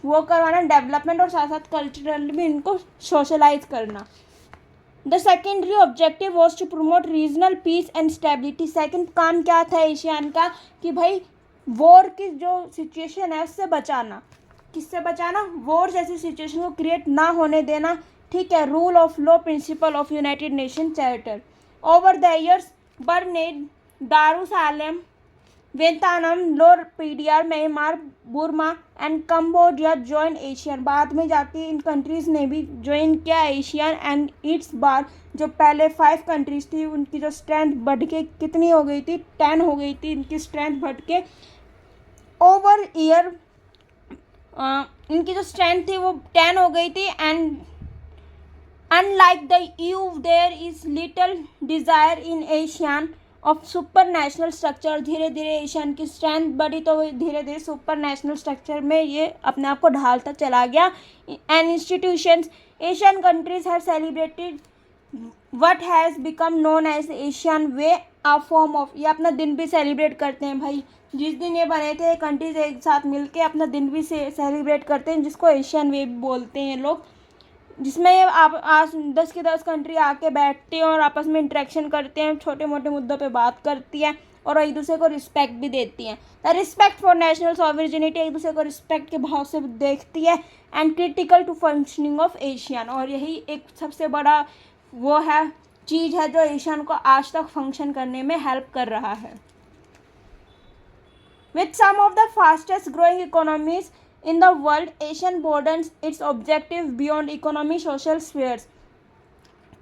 Speaker 1: वो करवाना, डेवलपमेंट, और साथ साथ कल्चरल भी इनको सोशलाइज करना। The secondary objective was to promote regional peace and stability. Second काम क्या था एशियन का कि भाई वॉर की जो सिचुएशन है उससे बचाना। किससे बचाना? वॉर जैसी सिचुएशन को क्रिएट ना होने देना, ठीक है। Rule of law, principle of United Nation charter. Over the years Brunei, Darussalam, Vietnam, Lao PDR, Myanmar, Burma and Cambodia join ASEAN. बाद में जाके इन कंट्रीज़ ने भी ज्वाइन किया एशियन, एंड इट्स बार जो पहले 5 कंट्रीज़ थी उनकी जो स्ट्रेंथ बढ़ के कितनी हो गई थी? 10 हो गई थी इनकी स्ट्रेंथ बढ़ के। ओवर ईयर इनकी जो स्ट्रेंथ थी वो 10 हो गई थी। And unlike the EU there is little desire in Asian of super national structure. धीरे धीरे एशियन की स्ट्रेंथ बढ़ी तो धीरे धीरे सुपर नेशनल स्ट्रक्चर में ये अपने आप को ढालता चला गया। And institutions, Asian countries have celebrated what has become known as Asian way, a form of, ये अपना दिन भी सेलिब्रेट करते हैं भाई। जिस दिन ये बने थे कंट्रीज एक साथ मिलके अपना दिन भी सेलिब्रेट करते हैं, जिसको एशियन वे बोलते हैं लोग, जिसमें ये आप 10 की 10 कंट्री आके बैठती हैं और आपस में इंटरेक्शन करते हैं, छोटे मोटे मुद्दों पे बात करती हैं और एक दूसरे को रिस्पेक्ट भी देती हैं। The respect for national sovereignty, एक दूसरे को रिस्पेक्ट के भाव से देखती है। And critical to functioning of Asian, और यही एक सबसे बड़ा वो है चीज़ है जो एशियन को आज तक फंक्शन करने में हेल्प कर रहा है। With some of the fastest growing economies in the world, Asian broadens its objective beyond economy social spheres।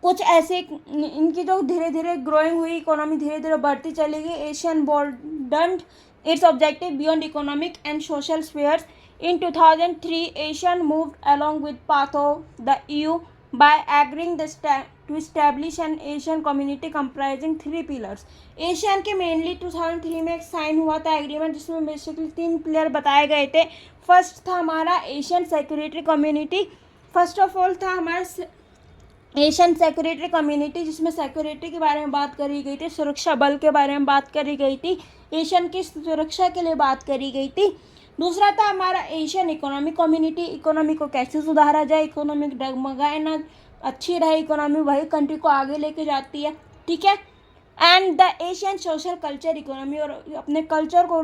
Speaker 1: कुछ ऐसे इनकी जो धीरे धीरे ग्रोइंग हुई इकोनॉमी धीरे धीरे बढ़ती चली गई। Asian broadened its objective beyond economic and social spheres। In 2003, ASEAN moved along with path of the EU by agreeing to establish an Asian community comprising 3 pillars. Asian के मेनली 2003 में एक sign हुआ था एग्रीमेंट, जिसमें basically 3 pillar बताए गए थे. First था हमारा Asian security community. First of all था हमारा एशियन सिक्योरिटी कम्युनिटी, जिसमें सिक्योरिटी के बारे में बात करी गई थी, सुरक्षा बल के बारे में बात करी गई थी, एशियन की सुरक्षा के लिए बात करी गई थी. दूसरा था हमारा एशियन इकोनॉमिक कम्युनिटी, इकोनॉमी को कैसे सुधारा जाए, इकोनॉमिक डगमगाए ना, अच्छी रहे इकोनॉमी, वही कंट्री को आगे लेके जाती है. ठीक है. And the Asian social culture economy, और अपने कल्चर को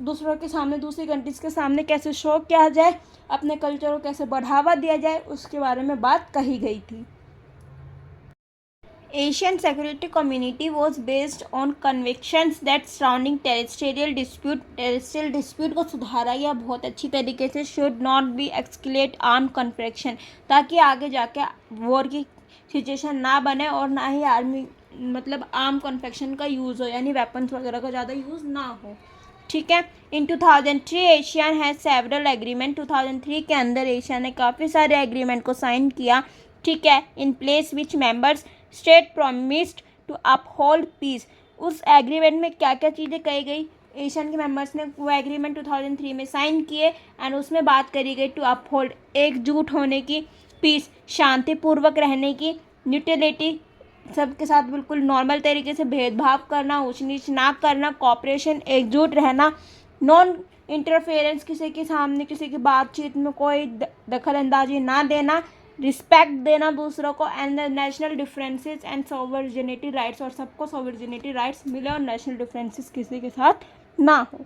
Speaker 1: दूसरों के सामने, दूसरी कंट्रीज के सामने कैसे शो किया जाए, अपने कल्चर को कैसे बढ़ावा दिया जाए, उसके बारे में बात कही गई थी. Asian Security Community was based on convictions that surrounding terrestrial dispute को सुधारा गया बहुत अच्छी तरीके से. should not be escalate armed confliction, ताकि आगे जाके वॉर की सिचुएशन ना बने और ना ही आर्मी मतलब आर्म कन्फ्लिक्शन का यूज़ हो, यानी वेपन्स वगैरह का ज़्यादा यूज़ ना हो. ठीक है. इन 2003 एशियन हैज सेवरल एग्रीमेंट. 2003 के अंदर एशिया ने काफ़ी सारे एग्रीमेंट को साइन किया. ठीक है. In place which members state promised to uphold peace. उस एग्रीमेंट में क्या क्या चीज़ें कही गई, एशियन के मेंबर्स ने वो एग्रीमेंट 2003 में साइन किए एंड उसमें बात करी गई टू अपहोल्ड, एकजुट होने की, पीस शांतिपूर्वक रहने की, न्यूट्रलिटी सबके साथ बिल्कुल नॉर्मल तरीके से भेदभाव करना, ऊंच नीच ना करना, कॉपरेशन एकजुट रहना, नॉन इंटरफेरेंस किसी के सामने किसी की बातचीत में कोई दखल अंदाजी ना देना, रिस्पेक्ट देना दूसरों को, and the national differences and sovereignty rights, और सबको सॉवरेनिटी राइट्स मिले और नेशनल डिफरेंसेस किसी के साथ ना हो.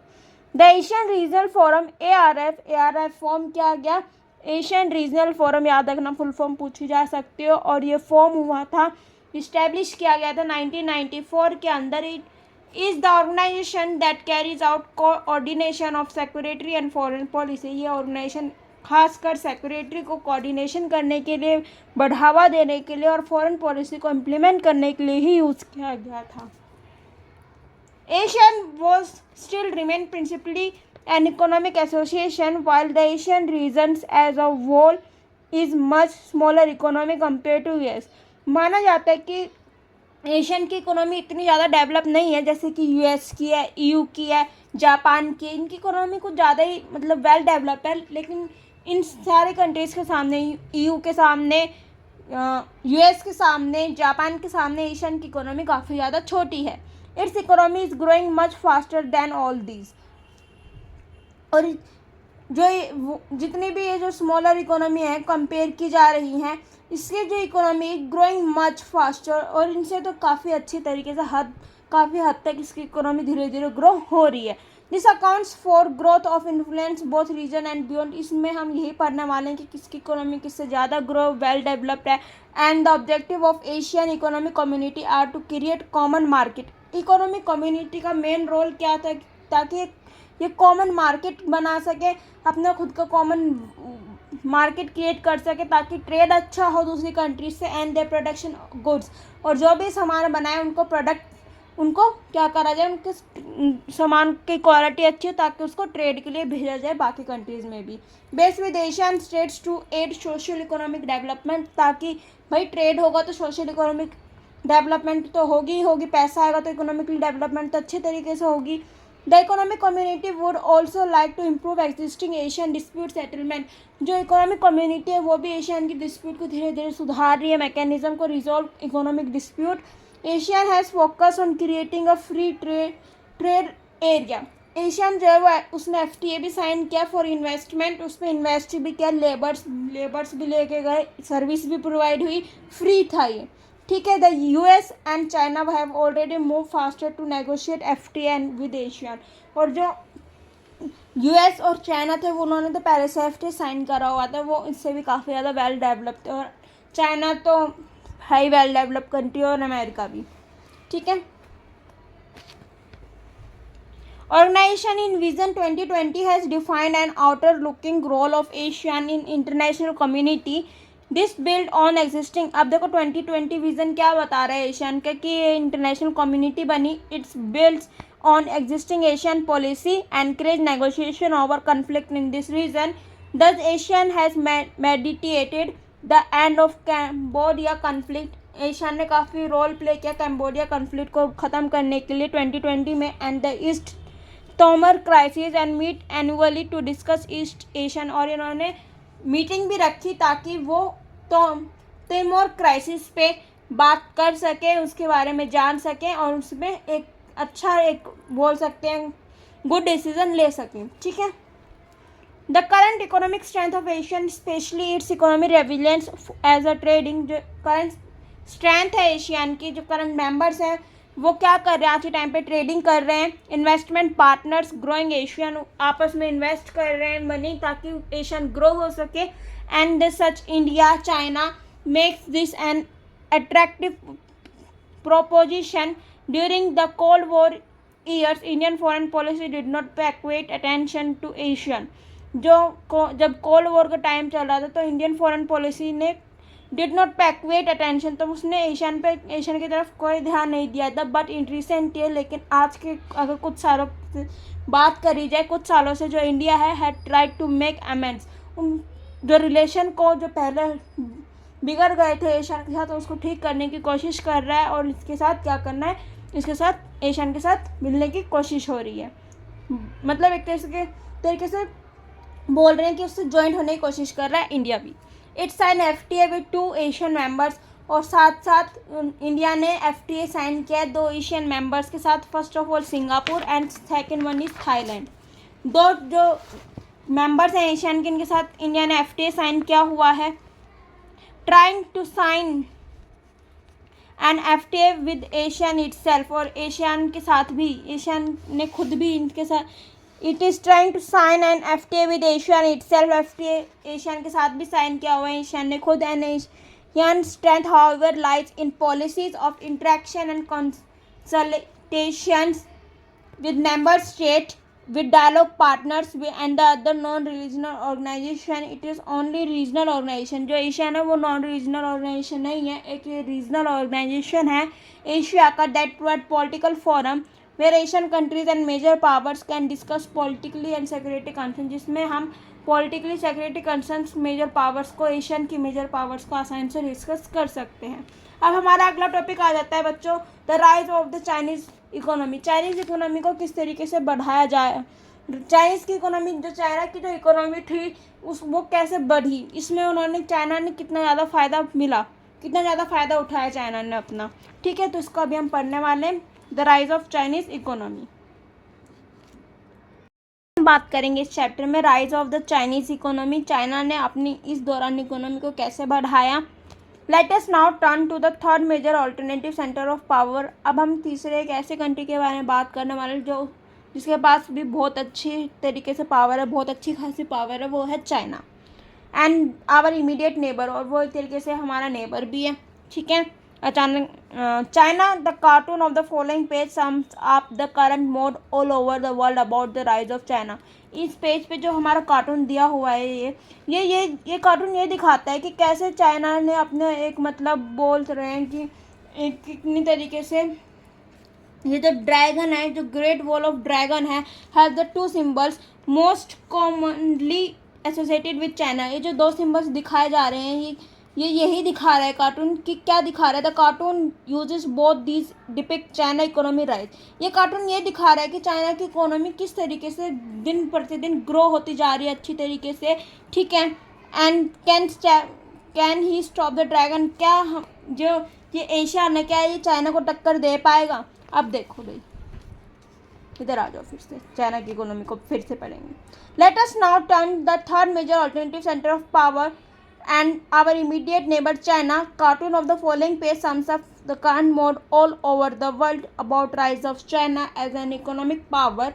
Speaker 1: The Asian regional forum ARF form किया गया. एशियन रीजनल फोरम याद रखना, फुल फॉर्म पूछी जा सकती हो, और ये फॉर्म हुआ था, इस्टेब्लिश किया गया था 1994 के अंदर. It is the organisation that carries out coordination of security and foreign policy. ये ऑर्गेनाइजेशन खासकर सिक्योरिटी को कोऑर्डिनेशन करने के लिए, बढ़ावा देने के लिए और फॉरेन पॉलिसी को इम्प्लीमेंट करने के लिए ही यूज़ किया गया था. Asian was still remain principally an economic association, while the Asian regions as a whole is much smaller economy compare to US. माना जाता है कि एशियन की इकोनॉमी इतनी ज़्यादा डेवलप नहीं है जैसे कि यूएस की है, ईयू की है, जापान की. इनकी इकोनॉमी कुछ ज़्यादा ही मतलब वेल डेवलप है, लेकिन इन सारे कंट्रीज़ के सामने, ईयू के सामने, यूएस के सामने, जापान के सामने एशियन की इकोनॉमी काफ़ी ज़्यादा छोटी है. It's economy is growing much faster than all these. और जो जितनी भी ये जो स्मॉलर इकोनॉमी है कंपेयर की जा रही हैं, इसकी जो इकोनॉमी ग्रोइंग मच फास्टर, और इनसे तो काफ़ी अच्छी तरीके से काफ़ी हद तक इसकी इकोनॉमी धीरे धीरे ग्रो हो रही है. This accounts for growth of influence both region and beyond. इसमें हम यही पढ़ने वाले हैं कि किसकी इकोनॉमी किससे ज़्यादा ग्रो वेल डेवलप्ड है. And the objective of Asian economic community are to create common market. Economic community का मेन रोल क्या था, ताकि ये कॉमन मार्केट बना सके, अपना खुद का कॉमन मार्केट क्रिएट कर सके, ताकि ट्रेड अच्छा हो दूसरी कंट्रीज से, एंड दे प्रोडक्शन गुड्स, और जो भी सामान बनाए उनको क्या करा जाए, उनके सामान की क्वालिटी अच्छी हो ताकि उसको ट्रेड के लिए भेजा जाए बाकी कंट्रीज़ में भी. Base with Asian states to aid social economic development, ताकि भाई ट्रेड होगा तो सोशल इकोनॉमिक डेवलपमेंट तो होगी ही होगी, पैसा आएगा तो इकोनॉमिकली डेवलपमेंट तो अच्छे तरीके से होगी. The economic community would also like to improve existing Asian dispute settlement. जो इकोनॉमिक कम्युनिटी है वो भी एशियन की डिस्प्यूट को धीरे धीरे सुधार रही है, मैकेनिज्म को resolve economic dispute. Asian has focus on creating a free trade area. Asian जो है वो उसने FTA भी साइन किया फॉर इन्वेस्टमेंट, उसमें इन्वेस्ट भी किया, लेबर्स भी लेके गए, सर्विस भी प्रोवाइड हुई, फ्री था ये. ठीक है. The US and China have already move faster to negotiate FTA and with Asian. और जो US और चाइना थे वो उन्होंने तो पहले से FTA साइन करा हुआ था, वो इससे भी काफ़ी ज़्यादा वेल डेवलप थे, और चाइना तो हाई वेल डेवलप कंट्री, और अमेरिका भी. ठीक है. Organization in Vision 2020 has defined an outer-looking role of ASEAN in international community. This build on existing. अब देखो 2020 विजन क्या बता रहा है एशियन का, कि ये इंटरनेशनल कम्युनिटी बनी. It's builds on existing Asian policy, encourage negotiation over conflict in this region. Thus, ASEAN has mediated the end of Cambodia conflict. Asian ने काफ़ी रोल प्ले किया कैम्बोडिया कन्फ्लिक्ट को ख़त्म करने के लिए 2020 में, and the East Timor crisis and meet annually to discuss East Asian, और इन्होंने मीटिंग भी रखी ताकि वो तैमूर क्राइसिस पे बात कर सकें, उसके बारे में जान सकें और उसमें एक अच्छा एक बोल सकते हैं गुड डिसीजन ले सकें, ठीक है। The current economic strength of ASEAN specially its economy resilience as a trading, जो करंट स्ट्रेंथ है एशियन की, जो करंट मेंबर्स हैं वो क्या कर रहे हैं आज के टाइम पे, ट्रेडिंग कर रहे हैं। इन्वेस्टमेंट पार्टनर्स ग्रोइंग एशियन, आपस में इन्वेस्ट कर रहे हैं मनी ताकि एशियन ग्रो हो सके। And such India China makes this an attractive proposition. During the cold war years Indian foreign policy did not पे एक्वेट अटेंशन टू एशियन। जब कोल्ड वॉर का टाइम चल रहा था तो इंडियन फॉरेन पॉलिसी ने डिड नॉट पे एक्वेट अटेंशन, तो उसने एशियन की तरफ कोई ध्यान नहीं दिया था। बट इन रिसेंट ईयर, लेकिन आज के अगर कुछ सालों से बात करी जाए, कुछ सालों से जो इंडिया है ट्राइड टू मेक अमेंड्स, जो रिलेशन को जो पहले बिगड़ गए थे एशियन के साथ, तो उसको ठीक करने की कोशिश कर रहा है। और इसके साथ क्या करना है, इसके साथ एशियन के साथ मिलने की कोशिश हो रही है, मतलब एक तरीके से बोल रहे हैं कि उससे ज्वाइंट होने की कोशिश कर रहा है इंडिया भी। It's sign FTA with 2 Asian members, और साथ साथ इंडिया ने FTA साइन किया है 2 एशियन मेंबर्स के साथ। First of all Singapore and second one is Thailand. दो जो मेंबर्स हैं एशियन के, इनके साथ इंडिया ने FTA साइन किया हुआ है। Trying to sign an FTA with Asian itself, और एशियन के साथ भी, एशियन ने खुद भी इनके साथ, it is trying to sign an FTA with Asian itself, FTA Asian के साथ भी साइन किया हुआ है एशियन ने खुद। And Asian strength however lies in policies of interaction and consultations with member state, with dialogue partners and the other non-regional organization. It is only regional organization. जो Asian है वो नॉन रीजनल ऑर्गेनाइजेशन नहीं है, एक regional organisation है Asia का, that provide political forum where Asian countries and major powers can discuss politically and security concerns, जिसमें हम politically security concerns major powers को, एशियन की मेजर पावर्स को आसानी से डिस्कस कर सकते हैं। अब हमारा अगला टॉपिक आ जाता है बच्चों, the rise of the Chinese economy. Chinese economy को किस तरीके से बढ़ाया जाए, चाइनीज़ की इकोनॉमी, जो चाइना की जो इकोनॉमी थी वो कैसे बढ़ी, इसमें चाइना ने कितना ज़्यादा फ़ायदा मिला, कितना ज़्यादा फ़ायदा उठाया चाइना ने अपना, ठीक है। तो इसको अभी हम पढ़ने वाले हैं, the rise of Chinese economy. बात करेंगे इस चैप्टर में rise of the Chinese economy, China ने अपनी इस दौरान इकोनॉमी को कैसे बढ़ाया। Let us now turn to the third major alternative centre of power. अब हम तीसरे एक ऐसे कंट्री के बारे में बात करने वाले जिसके पास भी बहुत अच्छी तरीके से पावर है, बहुत अच्छी खासी पावर है, वो है China. And our immediate neighbour, और वो एक तरीके से हमारा नेबर भी है, ठीक है। अचानक China, the cartoon of the following page sums up the current mode all over the world about the rise of China. इस पेज पे जो हमारा कार्टून दिया हुआ है, ये कार्टून ये दिखाता है कि कैसे चाइना ने अपने एक मतलब बोल रहे हैं कि एक कितनी तरीके से ये जो ड्रैगन है, जो ग्रेट वॉल ऑफ ड्रैगन है, has the 2 symbols most commonly associated with China. ये जो 2 सिम्बल्स दिखाए जा रहे हैं, ये यही दिखा रहा है कार्टून कि क्या दिखा रहा है। The cartoon uses both these depict China economy rise. ये कार्टून ये दिखा रहा है कि चाइना की इकोनॉमी किस तरीके से दिन प्रतिदिन ग्रो होती जा रही है अच्छी तरीके से, ठीक है। And can he stop the dragon, क्या जो ये एशिया ने, क्या ये चाइना को टक्कर दे पाएगा। अब देखो भाई, इधर आ जाओ, फिर से चाइना की इकोनॉमी को फिर से पढ़ेंगे। Let us now turn the third major alternative centre of power and our immediate neighbor China. Cartoon of the following page sums up the current mode all over the world about rise of China as an economic power.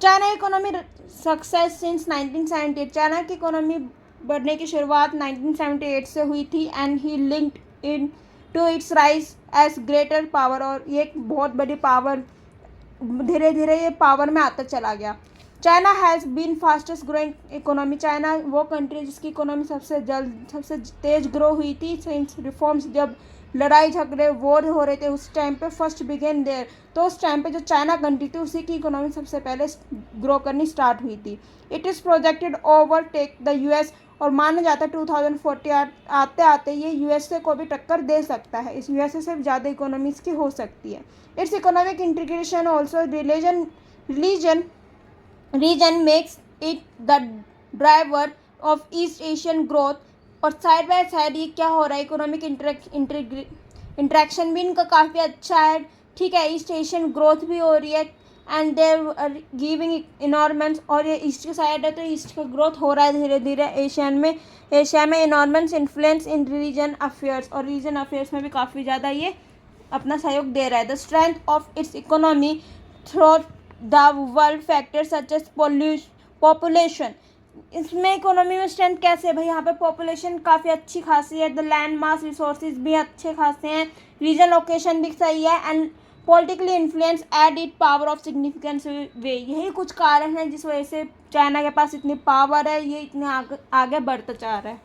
Speaker 1: China economy success since 1978. China की economy बढ़ने की शुरुआत 1978 से हुई थी and he linked in to its rise as greater power, और ये एक बहुत बड़ी पावर, धीरे धीरे ये पावर में आता चला गया। China has been fastest growing economy. China वो कंट्री जिसकी इकोनॉमी सबसे तेज़ ग्रो हुई थी सिंस रिफॉर्म्स, जब लड़ाई झगड़े वॉर हो रहे थे उस टाइम पे फर्स्ट बिगेन देयर। तो उस टाइम पे जो चाइना कंट्री थी उसी की इकोनॉमी सबसे पहले ग्रो करनी स्टार्ट हुई थी। It is projected overtake the US, और माना जाता है 2040 आते आते ये यूएसए को भी टक्कर दे सकता है। इस यूएसए से ज़्यादा इकोनॉमी इसकी हो सकती है। Its economic integration also religion region makes it the driver of East Asian growth. और साइड बाय साइड ये क्या हो रहा है, इकोनॉमिक इंटरेक्शन भी इनका काफ़ी अच्छा है, ठीक है। ईस्ट एशियन ग्रोथ भी हो रही है एंड देर गिविंग इनॉर्मेंट्स, और ये ईस्ट की साइड है तो ईस्ट का ग्रोथ हो रहा है धीरे धीरे एशिया में इनॉर्मेंट्स इन्फ्लुएंस इन रीजन अफेयर्स, और रीजन अफेयर्स में भी काफ़ी ज़्यादा ये अपना सहयोग दे रहा है। The strength of its economy through the world factor such as population. इसमें इकोनॉमी में स्ट्रेंथ कैसे है भाई, यहाँ पे पॉपुलेशन काफ़ी अच्छी खासी है, द लैंड मास रिसोर्सेज भी अच्छे खासे हैं, रीजन लोकेशन भी सही है, and politically influence add it power of significance way. यही कुछ कारण है जिस वजह से चाइना के पास इतनी पावर है, ये इतने आगे बढ़ता जा रहा है।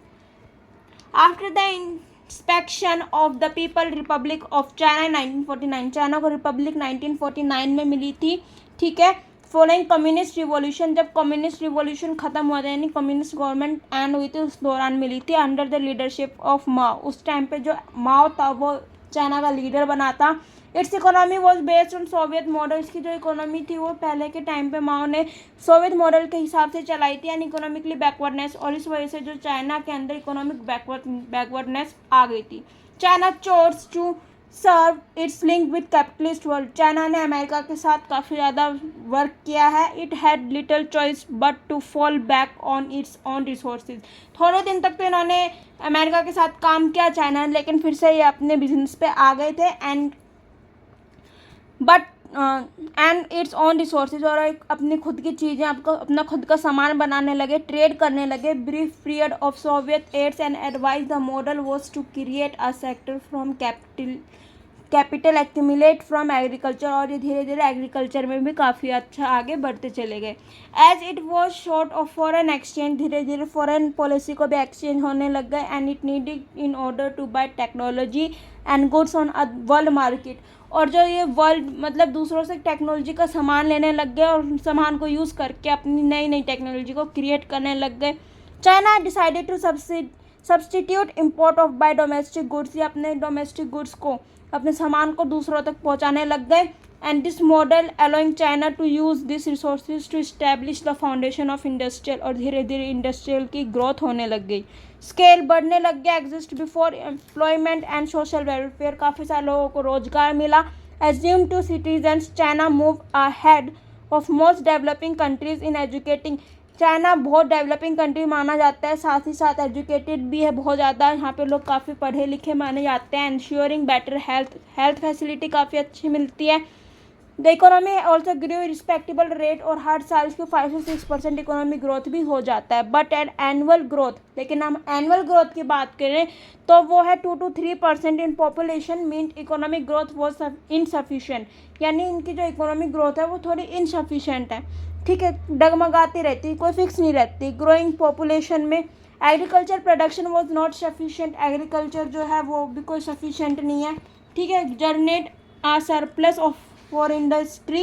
Speaker 1: After the inspection of the people Republic of China 1949, China को रिपब्लिक 1949 में मिली थी, ठीक है। फॉलोइंग कम्युनिस्ट रिवॉल्यूशन, जब कम्युनिस्ट रिवॉल्यूशन खत्म हुआ था यानी कम्युनिस्ट गवर्नमेंट एंड हुई थी उस दौरान मिली थी, अंडर द लीडरशिप ऑफ माओ। उस टाइम पे जो माओ था वो चाइना का लीडर बना था। It's economy was based on Soviet model, इसकी जो इकोनॉमी थी वो पहले के टाइम पे माओ ने सोवियत मॉडल के हिसाब से चलाई थी, यानी इकोनॉमिकली बैकवर्डनेस, और इस वजह से जो चाइना के अंदर इकोनॉमिक बैकवर्डनेस आ गई थी। चाइना चोर्स to serve its link with capitalist world, China ने अमेरिका के साथ काफ़ी ज़्यादा वर्क किया है। It had little choice but to fall back on its own resources, थोड़े दिन तक तो इन्होंने अमेरिका के साथ काम किया चाइना, लेकिन फिर से ये अपने बिजनेस पे आ गए थे एंड इट्स ऑन रिसोर्सेज, और एक अपनी खुद की चीज़ें आपको अपना खुद का सामान बनाने लगे, ट्रेड करने लगे। Brief period of Soviet aids and advice the model was to create a sector from capital accumulate from agriculture, और ये धीरे धीरे एग्रीकल्चर में भी काफ़ी अच्छा आगे बढ़ते चले गए। As it was short of foreign exchange, धीरे धीरे फॉरेन पॉलिसी को भी एक्सचेंज होने लग गए, and it needed in order to buy technology and goods on world market, और जो ये वर्ल्ड मतलब दूसरों से टेक्नोलॉजी का सामान लेने लग गए और सामान को यूज़ करके अपनी नई नई टेक्नोलॉजी को क्रिएट करने लग गए। China decided to substitute import of by domestic goods, ये अपने डोमेस्टिक गुड्स को अपने सामान को दूसरों तक पहुंचाने लग गए। And this model allowing China to use this resources to establish the foundation of industrial, और धीरे धीरे इंडस्ट्रियल की ग्रोथ होने लग गई, स्केल बढ़ने लग गया। Exist before employment and social welfare, काफ़ी सारे लोगों को रोजगार मिला। Assume to citizens, China move ahead of most developing countries in educating, China बहुत डेवलपिंग कंट्री माना जाता है, साथ ही साथ एजुकेटेड भी है बहुत ज़्यादा, यहाँ पे लोग काफ़ी पढ़े लिखे माने जाते हैं। इंश्योरिंग बेटर हेल्थ फैसिलिटी काफ़ी अच्छी मिलती है। The economy also grow respectable rate, और हर साल इसको 5 से 6% इकोनॉमिक ग्रोथ भी हो जाता है। बट एट एनुअल ग्रोथ, लेकिन हम एनुअल ग्रोथ की बात करें तो वो है 2 to 3% in population mean economic growth was insufficient, यानी इनकी जो इकोनॉमिक ग्रोथ है वो थोड़ी इनसफिशिएंट है, ठीक है, डगमगाती रहती, कोई फिक्स नहीं रहती। ग्रोइंग पॉपुलेशन में agriculture production was not sufficient, agriculture जो है वो भी कोई सफिशिएंट नहीं है, ठीक है। Generate a surplus of for industry.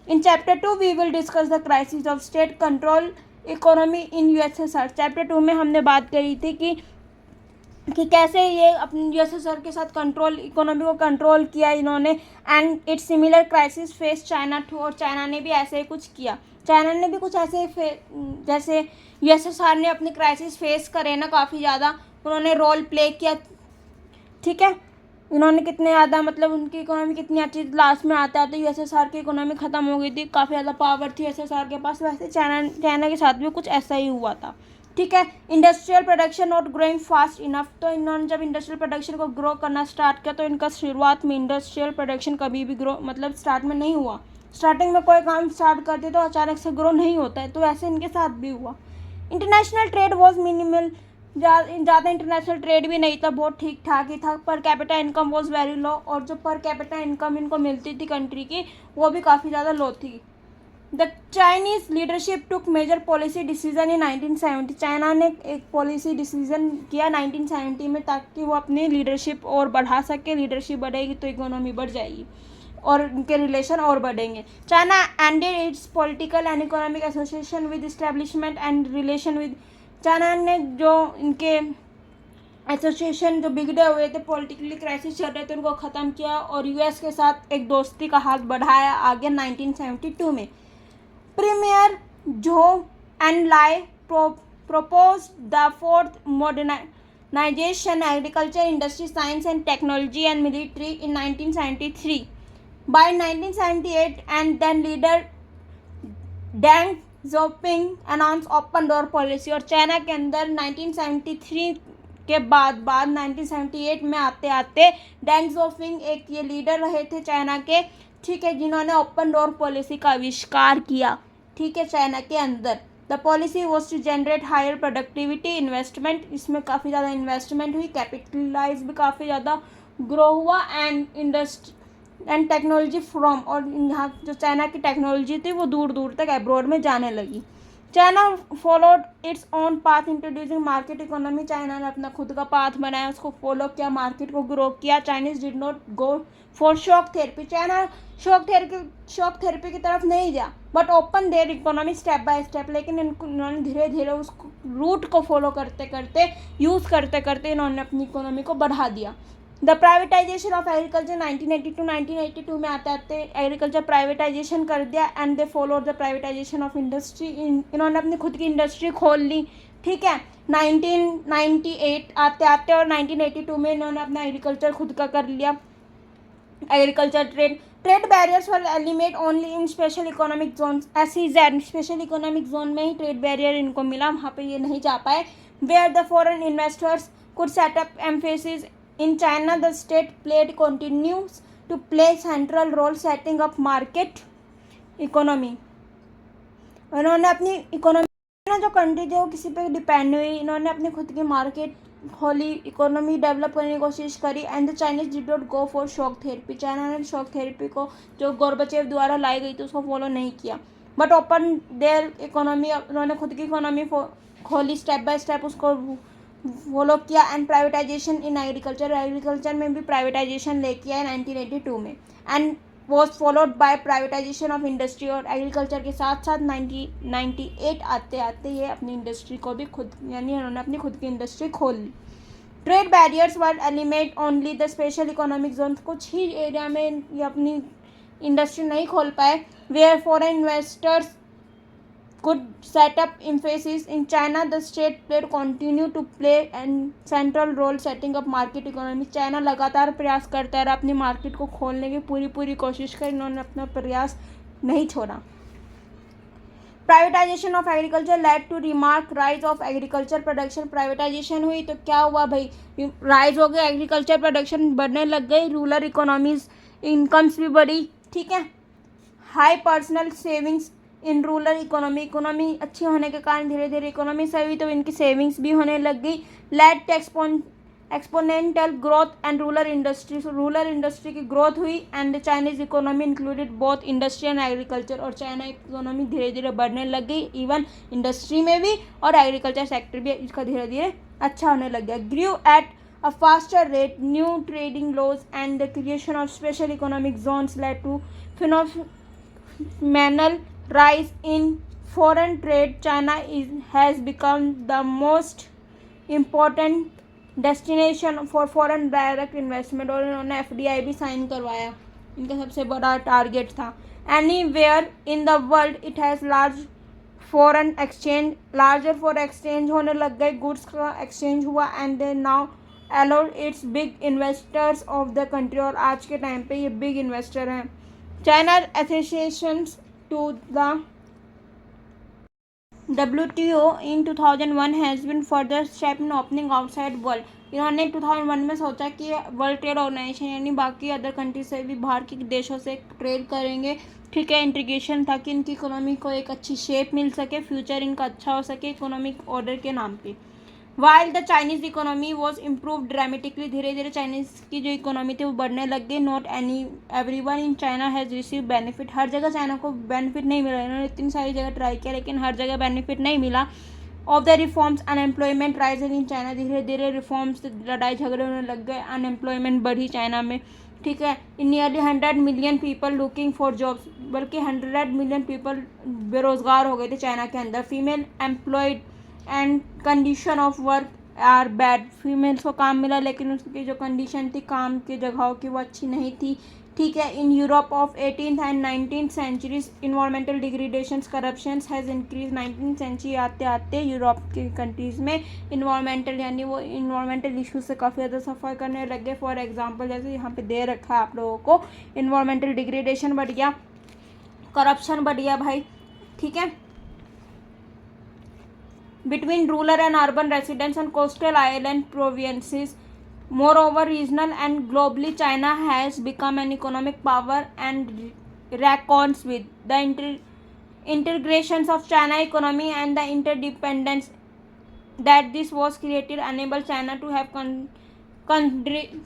Speaker 1: In chapter 2 we will discuss the crisis of state control economy in USSR. Chapter 2 में हमने बात करी थी कि कैसे ये अपने यूएसएसआर के साथ कंट्रोल इकोनॉमी को कंट्रोल किया इन्होंने, and its similar crisis face China too, और चाइना ने भी ऐसे ही कुछ किया। चाइना ने भी कुछ ऐसे जैसे यूएसएसआर ने अपने क्राइसिस फेस करे ना, काफ़ी ज़्यादा उन्होंने रोल प्ले किया, ठीक है। इन्होंने कितने ज़्यादा मतलब उनकी इकोनॉमी कितनी अच्छी, लास्ट में आते आते यूएसएसआर की इकोनॉमी ख़त्म हो गई थी, काफ़ी ज़्यादा पावर थी यूएसएसआर के पास, वैसे चाइना के साथ भी कुछ ऐसा ही हुआ था, ठीक है। Industrial production not growing fast enough, तो इन्होंने जब इंडस्ट्रियल प्रोडक्शन को ग्रो करना स्टार्ट किया तो इनका शुरुआत में इंडस्ट्रियल प्रोडक्शन कभी भी ग्रो मतलब स्टार्ट में नहीं हुआ। स्टार्टिंग में कोई काम स्टार्ट करते तो अचानक से ग्रो नहीं होता है, तो ऐसे इनके साथ भी हुआ। इंटरनेशनल ट्रेड वॉज मिनिमल, ज़्यादा इंटरनेशनल ट्रेड भी नहीं था, बहुत ठीक ठाक ही था। Per capita income was very low, और जो पर कैपिटा इनकम इनको मिलती थी कंट्री की वो भी काफ़ी ज़्यादा लो थी। The Chinese leadership took major policy decision in 1970। China ने एक पॉलिसी डिसीजन किया 1970 में ताकि वो अपनी लीडरशिप और बढ़ा सके। लीडरशिप बढ़ेगी तो इकोनॉमी बढ़ जाएगी और उनके रिलेशन और बढ़ेंगे। China ended it's political and economic association with establishment and relation with. China ने जो इनके एसोसिएशन जो बिगड़े हुए थे, पॉलिटिकली क्राइसिस चल रहे थे, उनको ख़त्म किया और यूएस के साथ एक दोस्ती का हाथ बढ़ाया आगे 1972 में। Premier Zhou Enlai proposed the fourth modernization agriculture, industry, science and technology and military in 1973. By 1978 and then leader Deng Xiaoping announced open door policy। और चाइना के अंदर 1973 के बाद 1978 में आते आते डेंग ज़ोफिंग एक ये लीडर रहे थे चाइना के, ठीक है, जिन्होंने ओपन डोर पॉलिसी का आविष्कार किया, ठीक है, चाइना के अंदर। The policy was to generate higher productivity investment. इसमें काफ़ी ज़्यादा इन्वेस्टमेंट हुई, कैपिटलाइज भी काफ़ी ज़्यादा ग्रो हुआ and industry and technology from. और यहाँ जो चाइना की टेक्नोलॉजी थी वो दूर दूर तक एब्रॉड में जाने लगी। China followed its own path introducing market economy. China ने अपना खुद का पाथ बनाया, उसको फॉलो किया, मार्केट को ग्रो किया। Chinese did not go for shock therapy. China shock therapy की तरफ नहीं गया, but open there economy step by step. लेकिन इन्होंने धीरे धीरे उस रूट को फॉलो करते करते, यूज़ करते करते इन्होंने अपनी इकोनॉमी को बढ़ा दिया। द प्राइवेटाइजेशन ऑफ एग्रीकल्चर 1982 में आते आते एग्रीकल्चर प्राइवेटाइजेशन कर दिया and they followed the privatisation of industry. इन्होंने अपनी खुद की इंडस्ट्री खोल ली, ठीक है, 1998 आते आते, और 1982 में इन्होंने अपना एग्रीकल्चर खुद का कर लिया। Agriculture trade barriers were eliminate only in special economic zone. SEZ special economic zone में ही ट्रेड बैरियर इनको मिला, वहाँ पे ये नहीं जा पाए। Where the foreign investors could set up emphasis in China, the state continues to play central role setting up market economy। इन्होंने अपनी इकोनॉमी जो कंट्री थी वो किसी पे डिपेंड हुई, इन्होंने अपनी खुद की मार्केट खोली, इकोनॉमी डेवलप करने की कोशिश करी। And the Chinese did not go for shock therapy. China ने शॉक थेरेपी को जो गोर्बाचेव द्वारा लाई गई थी उसको फॉलो नहीं किया, बट ओपन देयर इकोनॉमी। उन्होंने खुद की इकोनॉमी खोली, स्टेप बाय स्टेप उसको फॉलो किया। एंड प्राइवेटाइजेशन इन एग्रीकल्चर में भी प्राइवेटाइजेशन लेके आए 1982 में। And was followed by privatisation of industry. और एग्रीकल्चर के साथ साथ 1998 आते आते ये अपनी इंडस्ट्री को भी खुद, यानी उन्होंने अपनी खुद की इंडस्ट्री खोल ली। Trade barriers were eliminate only the special economic zone. कुछ ही एरिया में ये अपनी इंडस्ट्री नहीं खोल पाए। Where foreign investors could set up emphasis in China, the state played continue to play and central role setting up market economy। China लगातार प्रयास करता रहा, अपनी मार्केट को खोलने की पूरी कोशिश करी, इन्होंने अपना प्रयास नहीं छोड़ा। Privatisation of agriculture led to remark rise of agriculture production. Privatisation हुई तो क्या हुआ भाई, राइज हो गया, एग्रीकल्चर प्रोडक्शन बढ़ने लग गई, रूरल इकोनॉमीज इनकम्स भी बढ़ी, ठीक है। High personal savings in rural economy अच्छी होने के कारण धीरे धीरे इकोनॉमी से हुई तो इनकी सेविंग्स भी होने लग गई। Led exponential growth and rural industry की ग्रोथ हुई। And Chinese economy included both industry and agriculture. और चाइना इकोनॉमी धीरे धीरे बढ़ने लग गई, इवन इंडस्ट्री में भी और एग्रीकल्चर सेक्टर भी इसका धीरे धीरे अच्छा होने लग गया। ग्रू eight a faster rate, new trading laws and the creation of special economic zones led to phenomenal rise in foreign trade। China has become the most important destination for foreign direct investment। और इन्होंने FDI भी sign करवाया, इनका सबसे बड़ा target था। Anywhere in the world it has large foreign exchange, larger for exchange होने लग गए, गुड्स का एक्सचेंज हुआ। And they now allowed its big investors of the country। और आज के टाइम पे ये बिग इन्वेस्टर हैं। China associations to the WTO in 2001 has been further step in opening outside world। इन्होंने 2001 में सोचा कि वर्ल्ड ट्रेड ऑर्गेनाइजेशन यानी बाकी अदर कंट्री से भी, बाहर के देशों से ट्रेड करेंगे, ठीक है, इंटीग्रेशन, ताकि इनकी इकोनॉमी को एक अच्छी शेप मिल सके, फ्यूचर इनका अच्छा हो सके इकोनॉमिक ऑर्डर के नाम पे। While the Chinese economy was improve dramatically, धीरे धीरे चाइनीज़ की जो इकोनॉमी थी वो बढ़ने लग गई. Not any every one in China has receive benefit, हर जगह चाइना को बेनिफिट नहीं मिला. इन्होंने इतनी सारी जगह ट्राई किया लेकिन हर जगह बेनिफिट नहीं मिला. Of the reforms unemployment rise in China, धीरे धीरे रिफॉर्म्स लड़ाई झगड़े होने लग गए, अनएम्प्लॉयमेंट बढ़ी चाइना में. ठीक है. इन nearly 100 million people looking for jobs, बल्कि 100 मिलियन पीपल बेरोजगार हो गए थे चाइना के अंदर. Female employed and condition of work are bad, females को काम मिला लेकिन उसकी जो कंडीशन थी काम की जगहों की वो अच्छी नहीं थी. ठीक है. In Europe of 18th and 19th centuries environmental degradations corruptions has increase. 19th century आते आते यूरोप की कंट्रीज़ में इन्वायरमेंटल यानी वो इन्वायरमेंटल इशूज़ से काफ़ी ज़्यादा सफ़र करने लगे. फॉर एग्जांपल जैसे यहाँ पे दे रखा है आप लोगों को, इन्वायरमेंटल डिग्रेडेशन बढ़ गया, करप्शन बढ़ गया भाई. ठीक है. between rural and urban residents and coastal island provinces. Moreover, regional and globally, China has become an economic power and reckons with the integrations of China economy and the interdependence that this was created enable China to have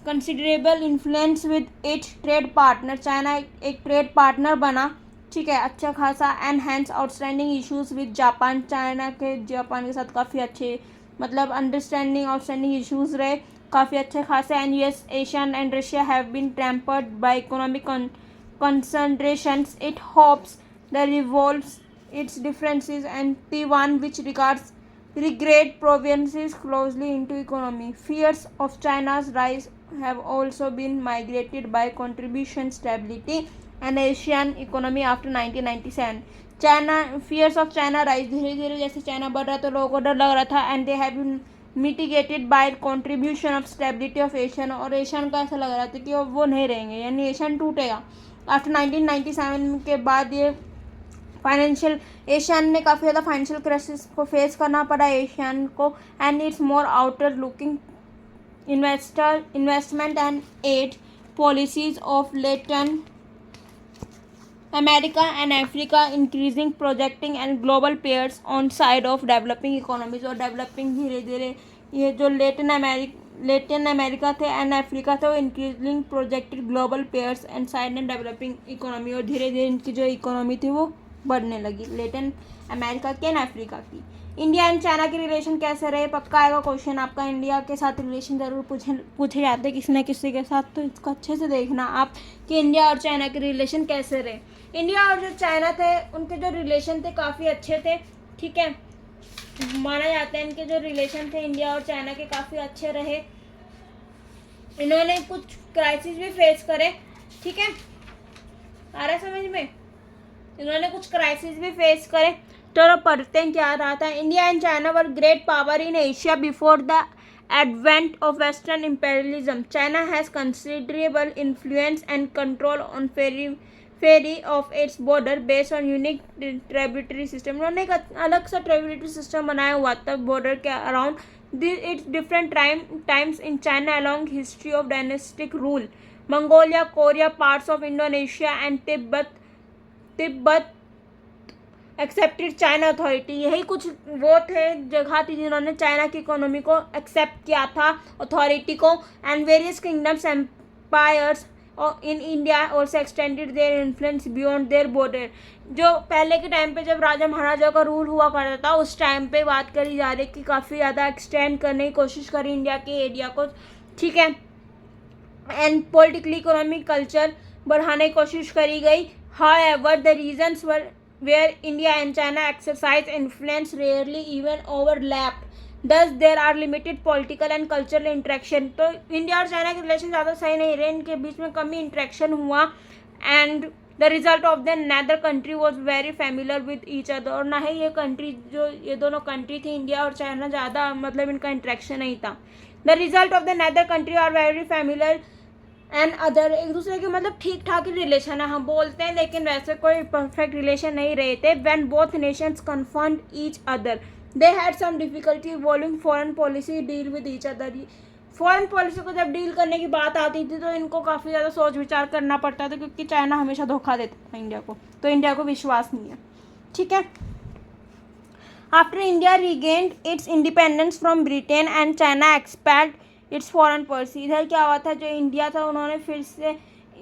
Speaker 1: considerable influence with its trade partner. China एक trade partner बना. ठीक है. अच्छा खासा. And hence outstanding issues with Japan, China के Japan के साथ काफ़ी अच्छे मतलब अंडरस्टैंडिंग आउटस्टैंडिंग इश्यूज रहे काफ़ी अच्छे खासे. And US, ASEAN and Russia have been tampered by economic considerations. It hopes the revolves its differences and Taiwan, which regards regret provinces closely into economy. Fears of China's rise have also been migrated by contribution stability and Asian economy after 1997. China fears of China rise, धीरे धीरे जैसे China बढ़ रहा तो लोगों को डर लग रहा था. and they have been mitigated by contribution of stability of Asian, और एशियन का ऐसा लग रहा था कि वो नहीं रहेंगे यानी एशियन टूटेगा. आफ्टर 1997 के बाद ये फाइनेंशियल एशियन ने काफ़ी ज़्यादा फाइनेंशियल क्राइसिस को फेस करना पड़ा एशियन को. And its more outer looking investment and aid policies of Latin America and Africa increasing projecting and global pairs on side of developing economies. और डेवलपिंग धीरे धीरे ये जो लेटिन अमेरिका थे एंड अफ्रीका थे वो increasing projected global pairs and side and developing economy. और धीरे धीरे इनकी जो इकोनॉमी थी वो बढ़ने लगी लेटिन अमेरिका की एंड अफ्रीका की. इंडिया एंड चाइना के रिलेशन कैसे रहे, पक्का आएगा क्वेश्चन आपका. इंडिया के साथ रिलेशन ज़रूर पूछे जाते किसी न किसी के साथ, तो इसको अच्छे से देखना आप कि इंडिया और चाइना के रिलेशन कैसे रहे. इंडिया और जो चाइना थे उनके जो रिलेशन थे काफ़ी अच्छे थे. ठीक है. माना जाता है इनके जो रिलेशन थे इंडिया और चाइना के काफ़ी अच्छे रहे. इन्होंने कुछ क्राइसिस भी फेस करे. ठीक है. आ रहा है समझ में. इन्होंने कुछ क्राइसिस भी फेस करे. तो पढ़ते हैं क्या रहा था. India and China were great power in Asia before the advent of Western imperialism. China has considerable influence and control on ferry of its border based on unique tributary system. उन्होंने एक अलग सा ट्रिब्यूटरी सिस्टम बनाया हुआ था border के around. Its different times in China along history of dynastic rule. Mongolia, Korea, parts of Indonesia and Tibet accepted China authority. यही कुछ वो थे जगह थी जिन्होंने चाइना की इकोनॉमी को एक्सेप्ट किया था अथॉरिटी को. And various kingdoms empires in India also extended their influence beyond their border. जो पहले के टाइम पे जब राजा महाराजा का रूल हुआ करता था उस टाइम पे बात करी जा रही कि काफ़ी ज़्यादा एक्सटेंड करने की कोशिश करी इंडिया के एरिया को. ठीक है. एंड पॉलिटिकली इकोनॉमिक कल्चर बढ़ाने की कोशिश करी गई. However the regions were where India and China exercise influence rarely even overlapped. Thus there are limited political and cultural interaction. तो इंडिया और चाइना के रिलेशन ज़्यादा सही नहीं रहे, इनके बीच में कम ही इंट्रैक्शन हुआ. And the result of the neither country was very familiar with each other. और ना ही ये कंट्री जो ये दोनों कंट्री थी इंडिया और चाइना ज़्यादा मतलब इनका इंट्रैक्शन नहीं था. The result of the neither country are very familiar and other. एक दूसरे के मतलब ठीक ठाक ही रिलेशन है हम बोलते हैं लेकिन वैसे कोई परफेक्ट रिलेशन नहीं रहे थे. When both nations confront each other they had some difficulty evolving foreign policy deal with each other. Foreign policy को जब डील करने की बात आती थी तो इनको काफ़ी ज़्यादा सोच विचार करना पड़ता था क्योंकि चाइना हमेशा धोखा देता था इंडिया को, तो इंडिया को विश्वास नहीं है. ठीक है. After India regained it's independence from Britain and China expand it's foreign policy. इधर क्या हुआ था, जो इंडिया था उन्होंने फिर से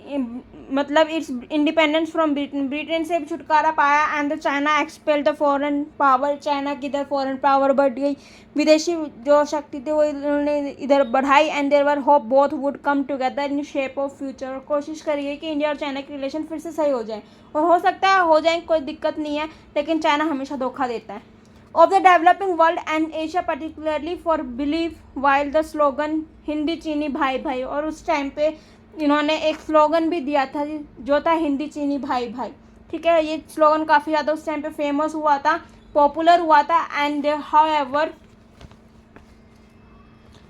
Speaker 1: मतलब it's independence from Britain, Britain से भी छुटकारा पाया and the China expel the foreign power. China की इधर फॉरेन पावर बढ़ गई, विदेशी जो शक्ति थी वो इन्होंने इधर बढ़ाई and there were hope both would come together in shape of future. और कोशिश करिए कि इंडिया और चाइना के रिलेशन फिर से सही हो जाए, और हो सकता है हो जाए, कोई दिक्कत नहीं है, लेकिन चाइना हमेशा धोखा देता है। Of the developing world and Asia particularly for believe while the slogan Hindi चीनी भाई भाई। और उस टाइम पे इन्होंने एक स्लोगन भी दिया था जो था हिंदी चीनी भाई भाई। ठीक है, ये स्लोगन काफ़ी ज़्यादा उस टाइम पे फेमस हुआ था, पॉपुलर हुआ था। And however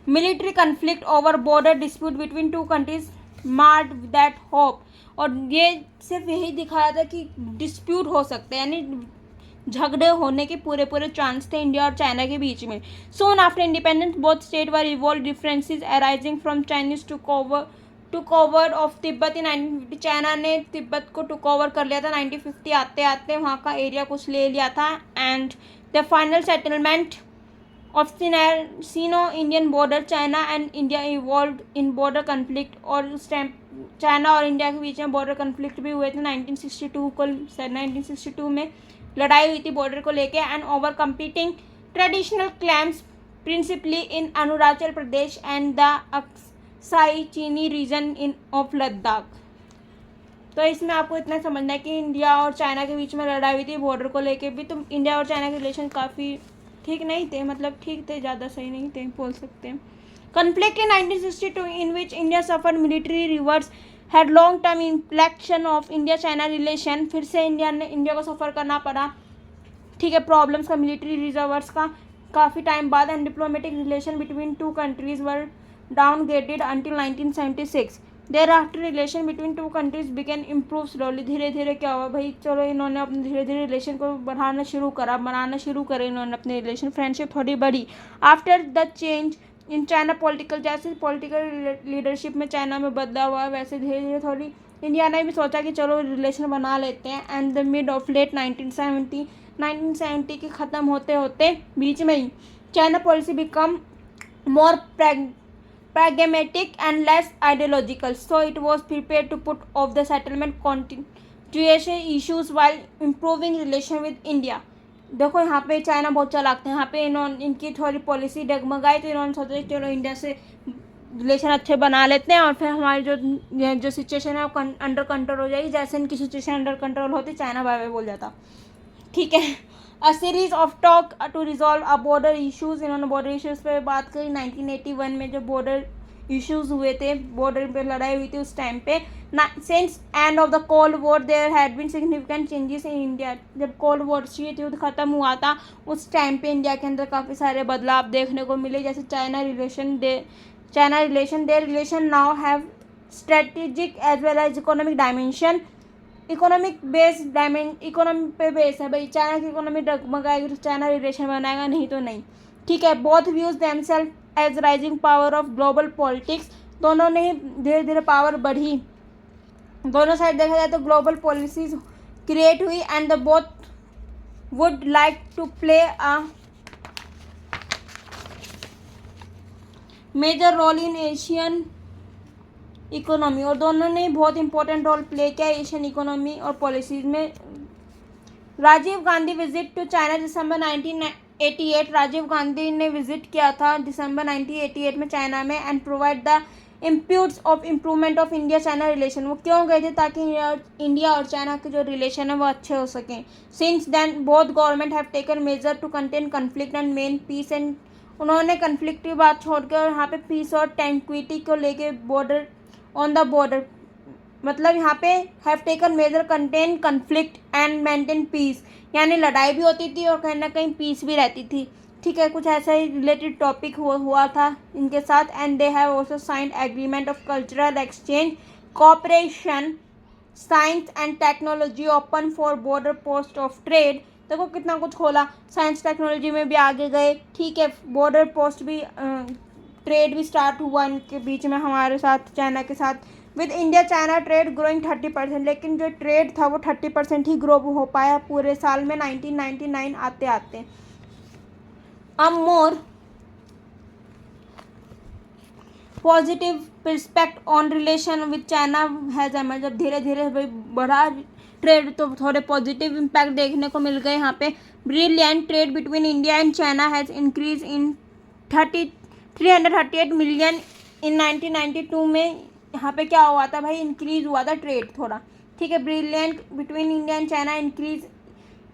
Speaker 1: military conflict over border dispute between two countries marred that hope. और ये सिर्फ यही दिखाया था कि डिस्प्यूट हो सकते हैं, यानी झगड़े होने के पूरे पूरे चांस थे इंडिया और चाइना के बीच में। Soon after independence both state were evolve differences arising from Chinese to cover of Tibet in 1950। China ने तिब्बत को टुक ओवर कर लिया था 1950, आते आते वहाँ का एरिया कुछ ले लिया था। And the final settlement of Sino Indian border, China and India evolve in border conflict. और उस टाइम चाइना और इंडिया के बीच में बॉर्डर कन्फ्लिक्ट भी हुए थे 1962 में लड़ाई हुई थी बॉर्डर को लेके। And over competing traditional claims principally in Arunachal Pradesh and the Aksai चीनी रीजन इन ऑफ लद्दाख। तो इसमें आपको इतना समझना है कि इंडिया और चाइना के बीच में लड़ाई हुई थी बॉर्डर को लेके भी। तो इंडिया और चाइना के रिलेशन काफ़ी ठीक नहीं थे, मतलब ठीक थे, ज़्यादा सही नहीं थे बोल सकते हैं। Conflict in 1962 in which India suffer military reverse had long term implication of India China relation. फिर से इंडिया को सफ़र करना पड़ा, ठीक है, प्रॉब्लम्स का, मिलिट्री रिजर्वर्स का काफ़ी टाइम बाद। And diplomatic relation between two countries were downgraded until 1976। Thereafter relation between two countries began improve slowly. धीरे धीरे क्या हुआ भाई, चलो इन्होंने अपने धीरे धीरे रिलेशन को बनाना शुरू करे इन्होंने अपने रिलेशन, फ्रेंडशिप थोड़ी बढ़ी। After the change in China political, जैसे पॉलिटिकल लीडरशिप में चाइना में बदलाव हुआ, वैसे धीरे धीरे थोड़ी इंडिया ने भी सोचा कि चलो रिलेशन बना लेते हैं। And the mid of late 1970 के ख़त्म होते होते बीच में ही China policy become more pragmatic and less ideological, so it was prepared to put off the settlement continuation issues while improving relation with India। देखो यहाँ पे चाइना बहुत चालाक थे, यहाँ पे इनकी थोड़ी पॉलिसी डगमगाई तो इन्होंने सोचा चलो इंडिया से रिलेशन अच्छे बना लेते हैं और फिर हमारी जो सिचुएशन है वो अंडर कंट्रोल हो जाएगी। जैसे इनकी सिचुएशन अंडर कंट्रोल होती चाइना बाय बाय बोल जाता, ठीक है। A series of talk to resolve a border issues, इन्होंने बॉर्डर इश्यूज पे बात करी। 1981 में जो बॉर्डर इश्यूज हुए थे, बॉर्डर पे लड़ाई हुई थी उस टाइम पे। Since end of the cold war there had been significant changes in India. जब कोल्ड वॉर युद्ध खत्म हुआ था उस टाइम पे इंडिया के अंदर काफ़ी सारे बदलाव देखने को मिले, जैसे China relation their relation now have strategic as well as economic dimension. Economy पे बेस है भाई, चाइना की इकोनॉमी डगमगाएगी तो चाइना रिलेशन बनाएगा, नहीं तो नहीं, ठीक है। Both views themselves as rising power of global politics, दोनों ने ही धीरे धीरे पावर बढ़ी, दोनों साइड देखा जाए तो ग्लोबल पॉलिसीज क्रिएट हुई। And the both would like to play a major role in Asian economy, और दोनों ने बहुत इंपॉर्टेंट रोल प्ले किया एशियन इकोनॉमी और पॉलिसीज में। Rajiv Gandhi visit to China December 1988, Rajiv Gandhi ने विजिट किया था दिसंबर 1988 में चाइना में। And provide the impetus of improvement of India China relation. वो क्यों गए थे, ताकि इंडिया और चाइना के जो रिलेशन है वो अच्छे हो सकें। Since then both government have taken major to contain conflict and main peace. And उन्होंने कन्फ्लिक्ट की बात छोड़कर और यहाँ पे पीस और ट्रैंक्विलिटी को लेके बॉर्डर ऑन द बॉर्डर, मतलब यहाँ पे have taken major contain conflict and maintain peace, यानी लड़ाई भी होती थी और कहीं ना कहीं पीस भी रहती थी, ठीक है। कुछ ऐसा ही रिलेटेड टॉपिक हुआ था इनके साथ। And they have also signed agreement of cultural exchange cooperation, science and technology open for border post of trade. देखो कितना कुछ खोला, साइंस टेक्नोलॉजी में भी आगे गए, ठीक है। बॉर्डर पोस्ट भी ट्रेड भी स्टार्ट हुआ इनके बीच में हमारे साथ, चाइना के साथ। With India China trade growing 30%, लेकिन जो ट्रेड था वो 30% ही ग्रो हो पाया पूरे साल में 1999 आते आते, a more positive पर्सपेक्ट on relation with China has emerge. जब धीरे धीरे भाई बढ़ा ट्रेड तो थोड़े पॉजिटिव इम्पैक्ट देखने को मिल गए यहाँ पे। Brilliant trade between India and China has increase in 338 million in 1992 में। यहाँ पे क्या हुआ था भाई, इंक्रीज हुआ था ट्रेड थोड़ा, ठीक है। Brilliant between India and China increase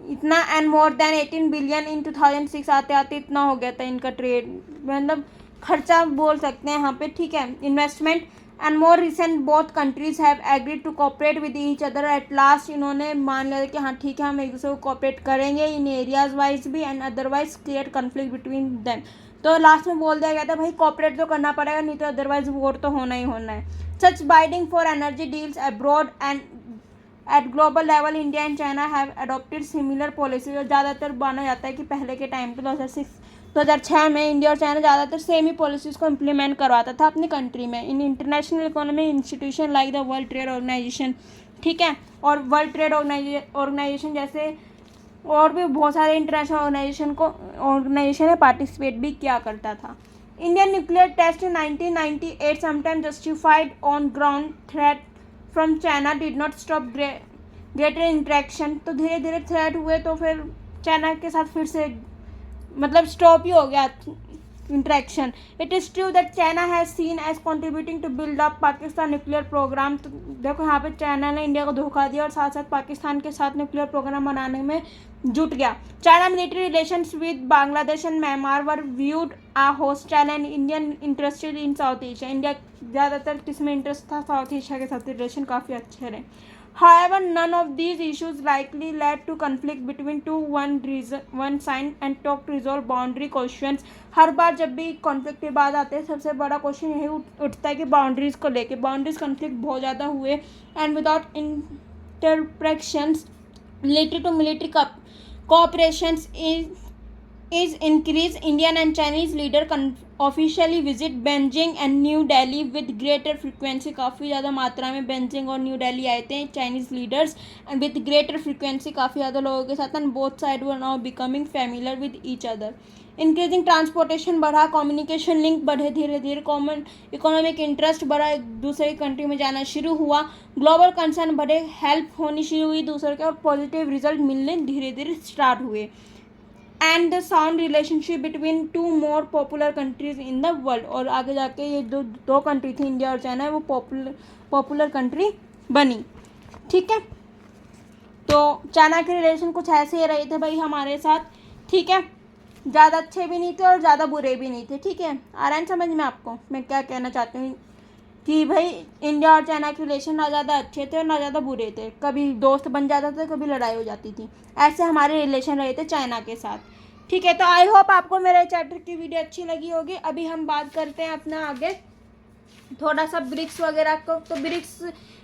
Speaker 1: इतना and more than 18 billion in 2006। आते आते इतना हो गया था इनका ट्रेड, मतलब खर्चा बोल सकते हैं यहाँ पे, ठीक है। Investment and more recent both countries have agreed to cooperate with each other. At last इन्होंने मान लिया कि हाँ ठीक है, हम एक दूसरे को कोऑपरेट करेंगे इन एरियाज वाइज भी and otherwise clear conflict between them. तो लास्ट में बोल दिया गया था भाई कोऑपरेट तो करना पड़ेगा, नहीं तो अदरवाइज वॉर तो होना ही होना है। Such bidding for energy deals abroad and at global level India and China have adopted similar policy. और ज़्यादातर माना जाता है कि पहले के टाइम पे 2006 में इंडिया और चाइना ज़्यादातर सेम ही पॉलिसीज़ को इम्प्लीमेंट करवाता था अपनी कंट्री में in international economy institution like the World trade Organization, ठीक है। और वर्ल्ड ट्रेड ऑर्गेनाइजेशन जैसे और भी बहुत सारे इंटरनेशनल ऑर्गेनाइजेशन में पार्टिसिपेट भी किया करता था। Indian nuclear test in 1998 sometime justified on ground threat from China did not stop greater interaction. तो धीरे धीरे थ्रेट हुए तो फिर चाइना के साथ फिर से मतलब स्टॉप ही हो गया interaction. It is true that China has seen as contributing to build up Pakistan nuclear programme. तो देखो यहाँ पे चाइना ने इंडिया को धोखा दिया और साथ साथ पाकिस्तान के साथ न्यूक्लियर प्रोग्राम बनाने में जुट गया। China military relations with Bangladesh and Myanmar were viewed a hostile and Indian interested in South Asia. India ज़्यादातर किसमें इंटरेस्ट था, साउथ एशिया के साथ रिलेशन काफ़ी अच्छे रहे। However, none of these issues likely led to conflict between one side and talk to resolve boundary questions। हर बार जब भी कॉन्फ्लिक्ट की बात आती है सबसे बड़ा क्वेश्चन यही उठता है कि बाउंड्रीज को लेके। बाउंड्रीज कॉन्फ्लिक्ट बहुत ज़्यादा हुए and without interruptions military to military cooperations is increased। Indian and Chinese leader officially visit Beijing and New Delhi with greater frequency। काफ़ी ज़्यादा मात्रा में बेजिंग और न्यू दिल्ली आए थे Chinese leaders and with greater frequency, काफ़ी ज़्यादा लोगों के साथ and both side were now becoming familiar with each other. Increasing transportation बढ़ा, कम्युनिकेशन लिंक बढ़े, धीरे धीरे कॉमन इकोनॉमिक इंटरेस्ट बढ़ा, एक दूसरे कंट्री में जाना शुरू हुआ, ग्लोबल कंसर्न बढ़े, हेल्प होनी शुरू हुई दूसरे के और पॉजिटिव रिजल्ट मिलने धीरे धीरे स्टार्ट हुए। And the sound relationship between two more popular countries in the world. और आगे जाके ये दो कंट्री थी इंडिया और चाइना, वो पॉपुलर कंट्री बनी, ठीक है। तो चाइना के रिलेशन कुछ ऐसे ही रहे थे भाई हमारे साथ, ठीक है। ज़्यादा अच्छे भी नहीं थे और ज़्यादा बुरे भी नहीं थे, ठीक है। आ रहा है समझ में आपको मैं क्या कहना चाहती हूँ कि भाई इंडिया और चाइना के रिलेशन ना ज़्यादा अच्छे थे और ना ज़्यादा बुरे थे, कभी दोस्त बन जाता था कभी लड़ाई हो जाती थी, ऐसे हमारे रिलेशन रहे थे चाइना के साथ, ठीक है। तो आई होप आपको मेरे चैप्टर की वीडियो अच्छी लगी होगी। अभी हम बात करते हैं अपना आगे थोड़ा सा ब्रिक्स वगैरह को। तो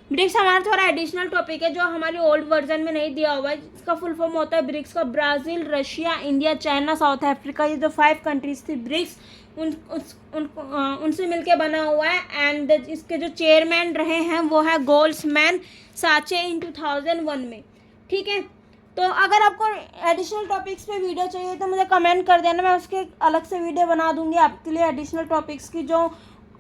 Speaker 1: ब्रिक्स हमारा थोड़ा एडिशनल टॉपिक है जो हमारी ओल्ड वर्जन में नहीं दिया हुआ है। इसका फुल फॉर्म होता है ब्रिक्स का Brazil, Russia, India, China, south Africa, ये जो 5 कंट्रीज थी ब्रिक्स उनसे मिलके बना हुआ है। एंड इसके जो चेयरमैन रहे हैं वो है गोल्ड्समैन साचे इन 2001 में, ठीक है। तो अगर आपको एडिशनल टॉपिक्स पे वीडियो चाहिए तो मुझे कमेंट कर देना, मैं उसके अलग से वीडियो बना दूंगी आपके लिए एडिशनल टॉपिक्स की जो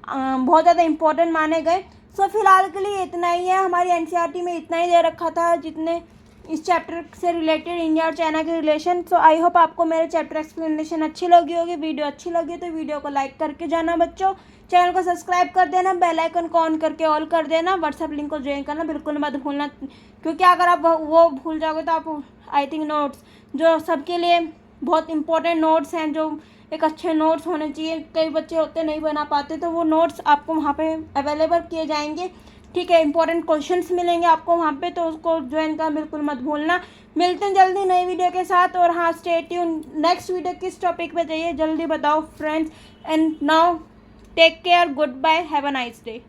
Speaker 1: बहुत ज़्यादा इंपॉर्टेंट माने गए। सो फिलहाल के लिए इतना ही है, हमारी एनसीईआरटी में इतना ही दे रखा था जितने इस चैप्टर से रिलेटेड इंडिया और चाइना के रिलेशन। सो आई होप आपको मेरे चैप्टर एक्सप्लेनेशन अच्छी लगी होगी। वीडियो अच्छी लगी तो वीडियो को लाइक करके जाना बच्चों, चैनल को सब्सक्राइब कर देना, बेल आइकन को ऑन करके ऑल कर देना, व्हाट्सएप लिंक को ज्वाइन करना बिल्कुल मत भूलना, क्योंकि अगर आप वो भूल जाओगे तो आप आई थिंक नोट्स जो सबके लिए बहुत इंपॉर्टेंट नोट्स हैं, जो एक अच्छे नोट्स होने चाहिए, कई बच्चे होते नहीं बना पाते, तो वो नोट्स आपको वहाँ पे अवेलेबल किए जाएंगे, ठीक है। इंपॉर्टेंट क्वेश्चंस मिलेंगे आपको वहाँ पे, तो उसको ज्वाइन करना बिल्कुल मत भूलना। मिलते हैं जल्दी नई वीडियो के साथ। और हाँ, स्टे ट्यून, नेक्स्ट वीडियो किस टॉपिक पे चाहिए जल्दी बताओ friends. And now take care, good bye, have a nice day.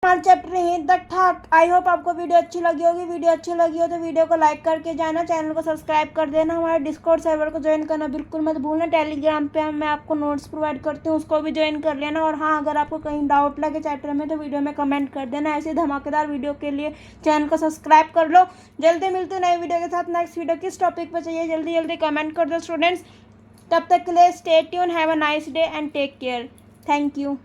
Speaker 1: हमारा चैप्टर यहीं तक था। आई होप आपको वीडियो अच्छी लगी होगी। वीडियो अच्छी लगी हो तो वीडियो को लाइक करके जाना, चैनल को सब्सक्राइब कर देना, हमारे डिस्कॉर्ड सर्वर को ज्वाइन करना बिल्कुल मत भूलना। टेलीग्राम पे मैं आपको नोट्स प्रोवाइड करती हूँ, उसको भी ज्वाइन कर लेना। और हाँ, अगर आपको कहीं डाउट लगे चैप्टर में तो वीडियो में कमेंट कर देना। ऐसे धमाकेदार वीडियो के लिए चैनल को सब्सक्राइब कर लो। जल्दी मिलते हैं नई वीडियो के साथ। नेक्स्ट वीडियो किस टॉपिक पर चाहिए जल्दी जल्दी कमेंट कर दो स्टूडेंट्स। तब तक के लिए stay tune, have a nice day and take care. Thank you.